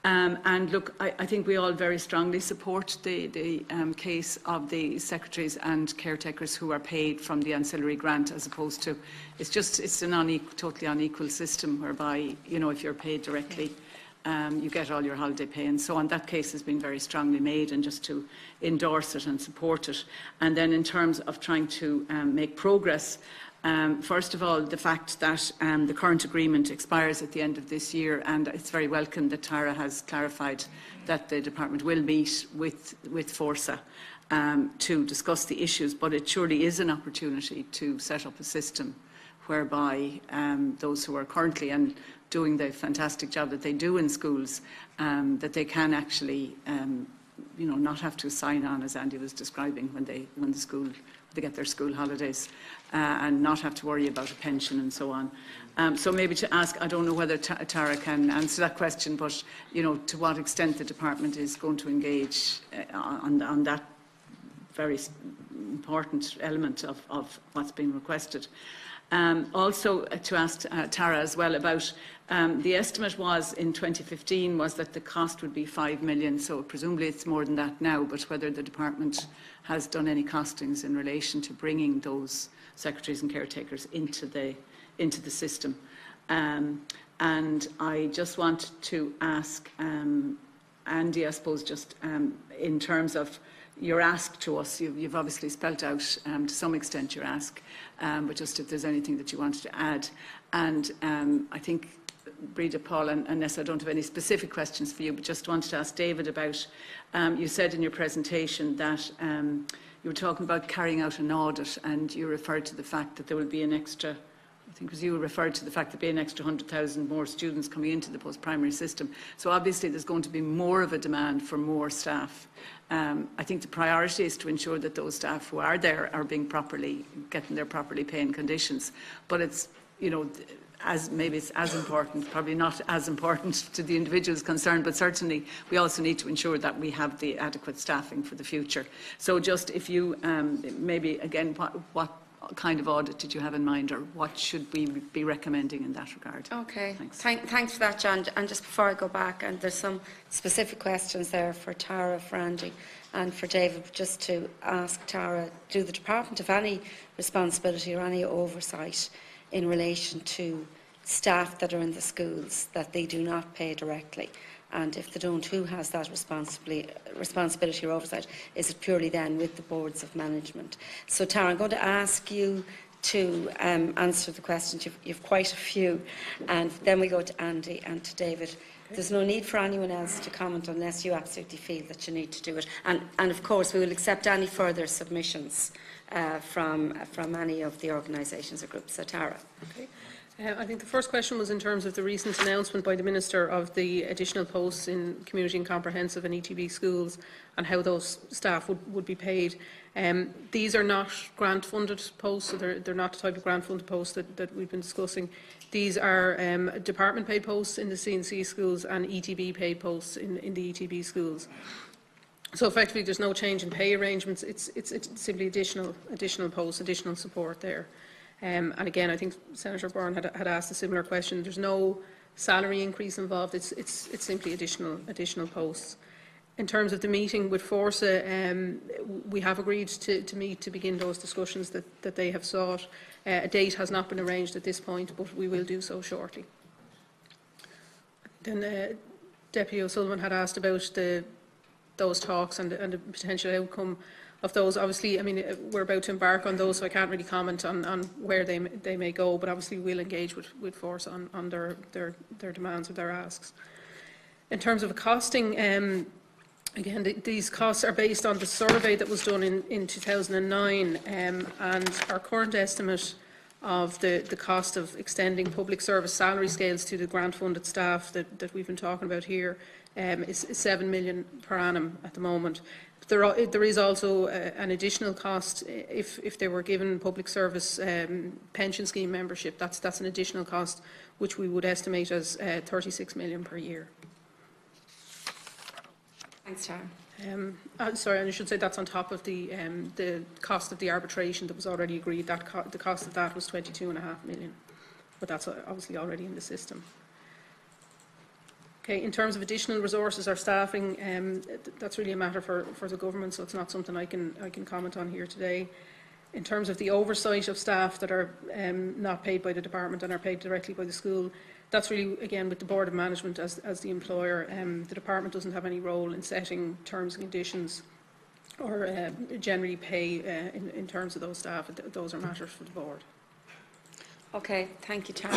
[SPEAKER 4] And look, I think we all very strongly support the case of the secretaries and caretakers who are paid from the ancillary grant, as opposed to, it's a totally unequal system whereby, you know, if you're paid directly, you get all your holiday pay and so on. That case has been very strongly made, and just to endorse it and support it. And then in terms of trying to make progress, first of all, the fact that the current agreement expires at the end of this year, and it's very welcome that Tara has clarified that the department will meet with Forza to discuss the issues, but it surely is an opportunity to set up a system whereby those who are currently and doing the fantastic job that they do in schools, that they can actually you know, not have to sign on, as Andy was describing, when they get their school holidays, and not have to worry about a pension and so on. So maybe to ask, I don't know whether Tara can answer that question, but, you know, to what extent the department is going to engage on that very important element of what's being requested. Also to ask Tara as well about, the estimate was in 2015 was that the cost would be 5 million, so presumably it's more than that now, but whether the department has done any costings in relation to bringing those secretaries and caretakers into the system. And I just want to ask Andy, I suppose, just in terms of your ask to us, you've obviously spelt out to some extent your ask, but just if there's anything that you wanted to add. And I think, Breda, Paul, and Nessa, I don't have any specific questions for you, but just wanted to ask David about, you said in your presentation that you were talking about carrying out an audit, and you referred to the fact that there will be an extra, I think it was you who referred to the fact that there will be an extra 100,000 more students coming into the post-primary system. So obviously there's going to be more of a demand for more staff. I think the priority is to ensure that those staff who are there are being getting their properly paying conditions. But it's, you know, maybe it's as important, probably not as important to the individuals concerned, but certainly we also need to ensure that we have the adequate staffing for the future. So just if you, maybe again, kind of audit did you have in mind, or what should we be recommending in that regard?
[SPEAKER 1] Okay,
[SPEAKER 4] Thanks.
[SPEAKER 1] thanks for that, John. And just before I go back, and there's some specific questions there for Tara, for Andy and for David, just to ask Tara, do the Department have any responsibility or any oversight in relation to staff that are in the schools that they do not pay directly? And if they don't, who has that responsibility or oversight? Is it purely then with the boards of management? So Tara, I'm going to ask you to answer the questions. You've quite a few. And then we go to Andy and to David. There's no need for anyone else to comment unless you absolutely feel that you need to do it. And of course, we will accept any further submissions from any of the organisations or groups. So Tara.
[SPEAKER 12] Okay. I think the first question was in terms of the recent announcement by the Minister of the additional posts in community and comprehensive and ETB schools and how those staff would be paid. These are not grant-funded posts, so they're not the type of grant-funded posts that we've been discussing. These are department-paid posts in the C&C schools and ETB-paid posts in the ETB schools. So effectively, there's no change in pay arrangements. It's simply additional posts, additional support there. And again, I think Senator Byrne had asked a similar question. There's no salary increase involved. It's simply additional posts. In terms of the meeting with Forsa, we have agreed to meet to begin those discussions that they have sought. A date has not been arranged at this point, but we will do so shortly. Then Deputy O'Sullivan had asked about those talks and the potential outcome of those. Obviously, I mean, we're about to embark on those, so I can't really comment on where they may go, but obviously we'll engage with Force on their demands or their asks. In terms of costing, again, these costs are based on the survey that was done in 2009, and our current estimate of the cost of extending public service salary scales to the grant-funded staff that we've been talking about here is 7 million per annum at the moment. There is also an additional cost if they were given public service pension scheme membership. That's an additional cost which we would estimate as 36 million per year.
[SPEAKER 1] Thanks, Tara.
[SPEAKER 12] Sorry, and I should say that's on top of the cost of the arbitration that was already agreed. The cost of that was 22.5 million, but that's obviously already in the system. Okay, in terms of additional resources or staffing, that's really a matter for the government, so it's not something I can comment on here today. In terms of the oversight of staff that are not paid by the department and are paid directly by the school, that's really, again, with the Board of Management as the employer. The department doesn't have any role in setting terms and conditions or generally pay in terms of those staff. Those are matters for the board.
[SPEAKER 1] Okay, thank you, Tara.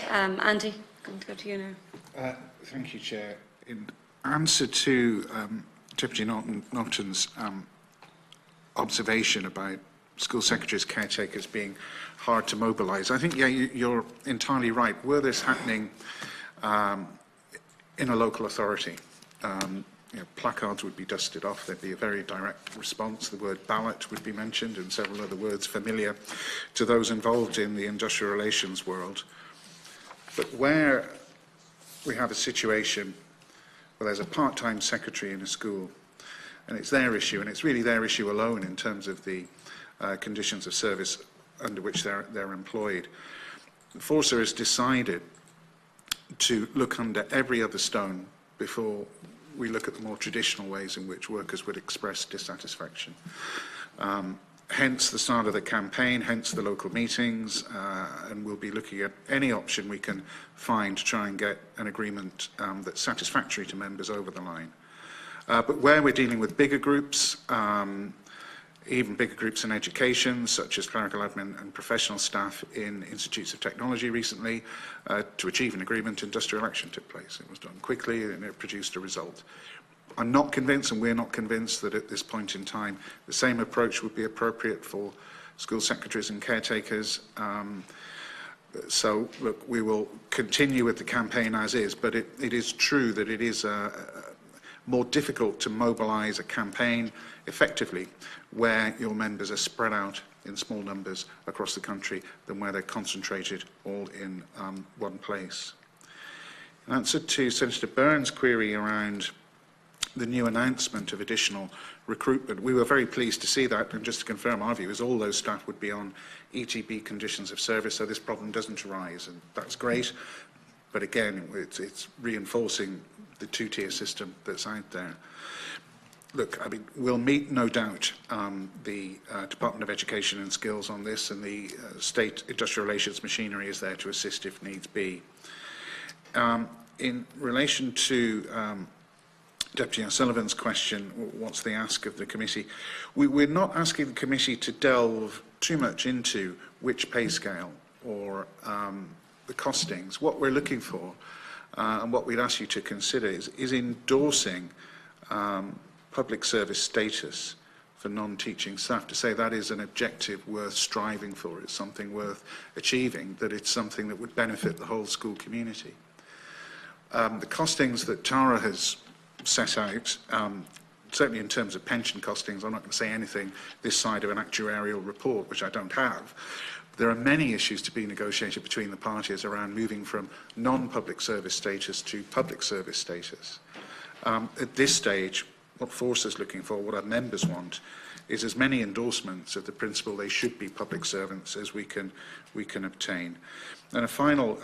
[SPEAKER 1] Andy, I'm going to go to you now.
[SPEAKER 10] Thank you, Chair. In answer to Deputy Naughton's observation about school secretaries, caretakers being hard to mobilise, I think, yeah, you're entirely right. Were this happening in a local authority, placards would be dusted off. There'd be a very direct response. The word ballot would be mentioned and several other words familiar to those involved in the industrial relations world. But where we have a situation where there's a part-time secretary in a school, and it's their issue, and it's really their issue alone in terms of the conditions of service under which they're employed. Forsa has decided to look under every other stone before we look at the more traditional ways in which workers would express dissatisfaction. Hence the start of the campaign, hence the local meetings, and we'll be looking at any option we can find to try and get an agreement that's satisfactory to members over the line. But where we're dealing with bigger groups, even bigger groups in education, such as clerical admin and professional staff in institutes of technology recently, to achieve an agreement, industrial action took place. It was done quickly and it produced a result. I'm not convinced, and we're not convinced, that at this point in time the same approach would be appropriate for school secretaries and caretakers. So, look, we will continue with the campaign as is, but it is true that it is more difficult to mobilise a campaign effectively where your members are spread out in small numbers across the country than where they're concentrated all in one place. In answer to Senator Byrne's query around the new announcement of additional recruitment. We were very pleased to see that, and just to confirm, our view is all those staff would be on ETB conditions of service, so this problem doesn't arise, and that's great. But again, it's reinforcing the two-tier system that's out there. Look, I mean, we'll meet, no doubt, the Department of Education and Skills on this, and the State Industrial Relations machinery is there to assist if needs be. In relation to Deputy O'Sullivan's question, what's the ask of the committee? We're not asking the committee to delve too much into which pay scale or the costings. What we're looking for, and what we'd ask you to consider, is endorsing public service status for non-teaching staff, to say that is an objective worth striving for, it's something worth achieving, that it's something that would benefit the whole school community. The costings that Tara has set out, certainly in terms of pension costings, I'm not going to say anything this side of an actuarial report, which I don't have. There are many issues to be negotiated between the parties around moving from non-public service status to public service status. At this stage, what Force is looking for, what our members want, is as many endorsements of the principle they should be public servants as we can obtain. And a final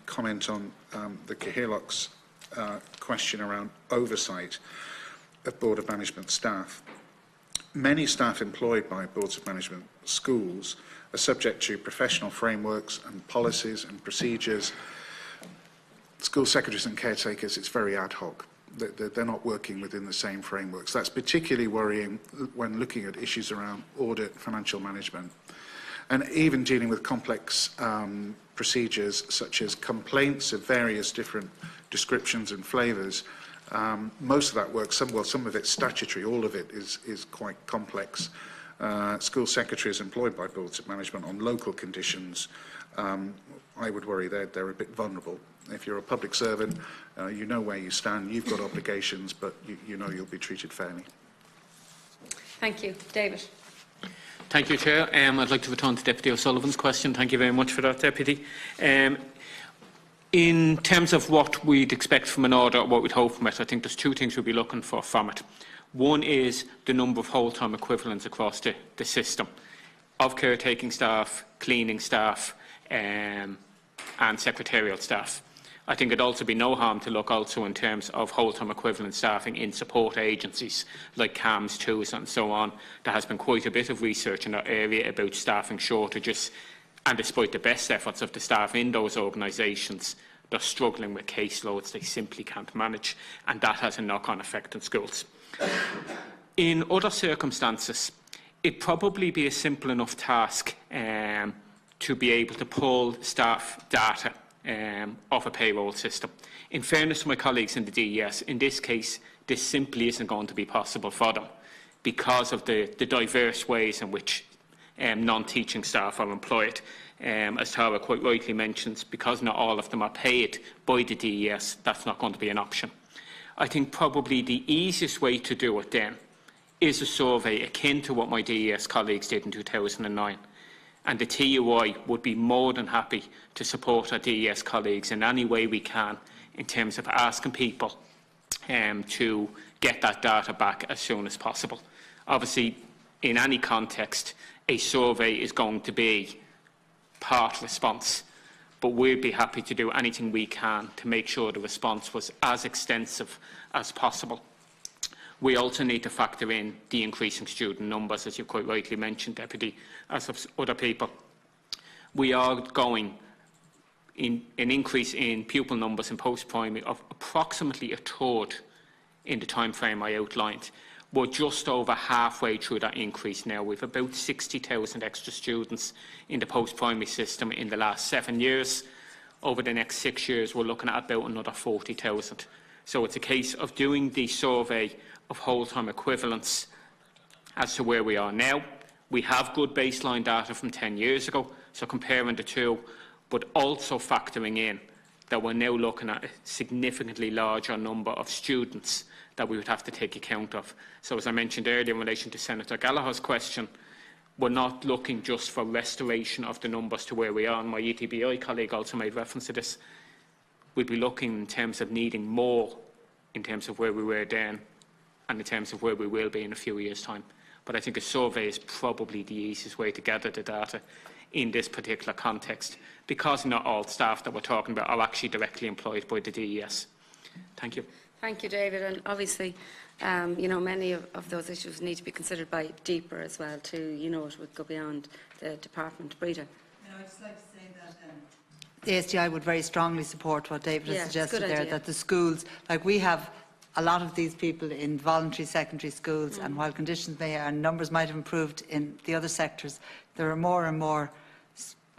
[SPEAKER 10] comment on the Cahirlock's question around oversight of Board of Management staff. Many staff employed by Boards of Management schools are subject to professional frameworks and policies and procedures. School secretaries and caretakers, it's very ad hoc. They're not working within the same frameworks. That's particularly worrying when looking at issues around audit, financial management, and even dealing with complex procedures such as complaints of various different descriptions and flavours. Most of that work, some of it's statutory, all of it is quite complex. School secretaries employed by Boards of Management on local conditions, I would worry they're a bit vulnerable. If you're a public servant, you know where you stand, you've got obligations, but you know you'll be treated fairly.
[SPEAKER 1] Thank you. David.
[SPEAKER 9] Thank you, Chair. I'd like to return to Deputy O'Sullivan's question. Thank you very much for that, Deputy. In terms of what we'd expect from an order, what we'd hope from it, I think there's two things we'll be looking for from it. One is the number of whole-time equivalents across the system of caretaking staff, cleaning staff, and secretarial staff. I think it'd also be no harm to look also in terms of whole-time equivalent staffing in support agencies like CAMS, TUS and so on. There has been quite a bit of research in that area about staffing shortages, and despite the best efforts of the staff in those organisations, they're struggling with caseloads they simply can't manage, and that has a knock-on effect on schools. In other circumstances, it'd probably be a simple enough task to be able to pull staff data off a payroll system. In fairness to my colleagues in the DES, in this case, this simply isn't going to be possible for them because of the diverse ways in which non-teaching staff are employed. As Tara quite rightly mentions, because not all of them are paid by the DES, that's not going to be an option. I think probably the easiest way to do it then is a survey akin to what my DES colleagues did in 2009. And the TUI would be more than happy to support our DES colleagues in any way we can in terms of asking people to get that data back as soon as possible. Obviously, in any context, a survey is going to be part response, but we'd be happy to do anything we can to make sure the response was as extensive as possible. We also need to factor in the increasing student numbers, as you quite rightly mentioned, Deputy, as of other people. We are going in an increase in pupil numbers in post-primary of approximately a third in the time frame I outlined. We're just over halfway through that increase now. We've about 60,000 extra students in the post-primary system in the last 7 years. Over the next 6 years, we're looking at about another 40,000. So it's a case of doing the survey of whole-time equivalents as to where we are now. We have good baseline data from 10 years ago, so comparing the two, but also factoring in that we're now looking at a significantly larger number of students that we would have to take account of. So as I mentioned earlier in relation to Senator Gallagher's question, we're not looking just for restoration of the numbers to where we are, and my ETBI colleague also made reference to this. We'd be looking in terms of needing more in terms of where we were then and in terms of where we will be in a few years' time. But I think a survey is probably the easiest way to gather the data in this particular context, because not all staff that we're talking about are actually directly employed by the DES. Thank you.
[SPEAKER 1] Thank you, David. And obviously, you know, many of those issues need to be considered by deeper as well too. You know, it would go beyond the department. Breda.
[SPEAKER 11] I'd just like to say that the ASTI would very strongly support what David has suggested there, that the schools, like we have a lot of these people in voluntary secondary schools, and while conditions and numbers might have improved in the other sectors, there are more and more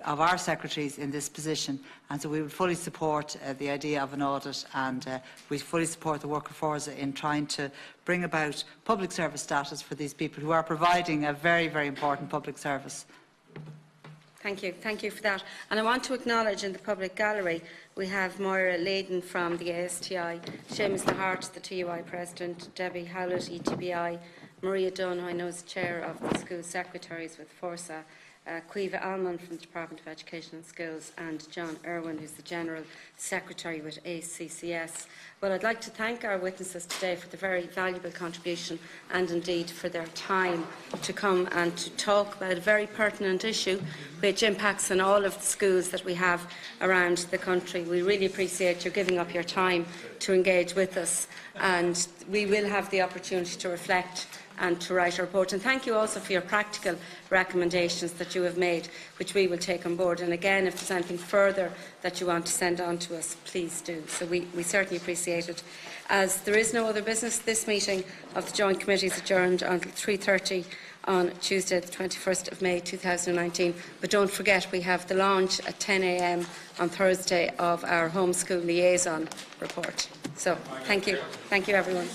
[SPEAKER 11] of our secretaries in this position, and so we would fully support the idea of an audit, and we fully support the work of Forza in trying to bring about public service status for these people who are providing a very, very important public service.
[SPEAKER 1] Thank you. Thank you for that. And I want to acknowledge in the public gallery we have Moira Leyden from the ASTI, Seamus the Hart, the TUI President, Debbie Howlett, ETBI, Maria Dunn, who I know is Chair of the School Secretaries with Forza, Caoimhe Almond from the Department of Education and Skills, and John Irwin, who's the General Secretary with ACCS. Well, I'd like to thank our witnesses today for the very valuable contribution and indeed for their time to come and to talk about a very pertinent issue which impacts on all of the schools that we have around the country. We really appreciate you giving up your time to engage with us, and we will have the opportunity to reflect and to write a report. And thank you also for your practical recommendations that you have made, which we will take on board. And again, if there's anything further that you want to send on to us, please do. So we certainly appreciate it. As there is no other business, this meeting of the Joint Committee is adjourned until 3:30 on Tuesday, the 21st of May 2019. But don't forget, we have the launch at 10 a.m. on Thursday of our homeschool liaison report. So thank you. Thank you, everyone.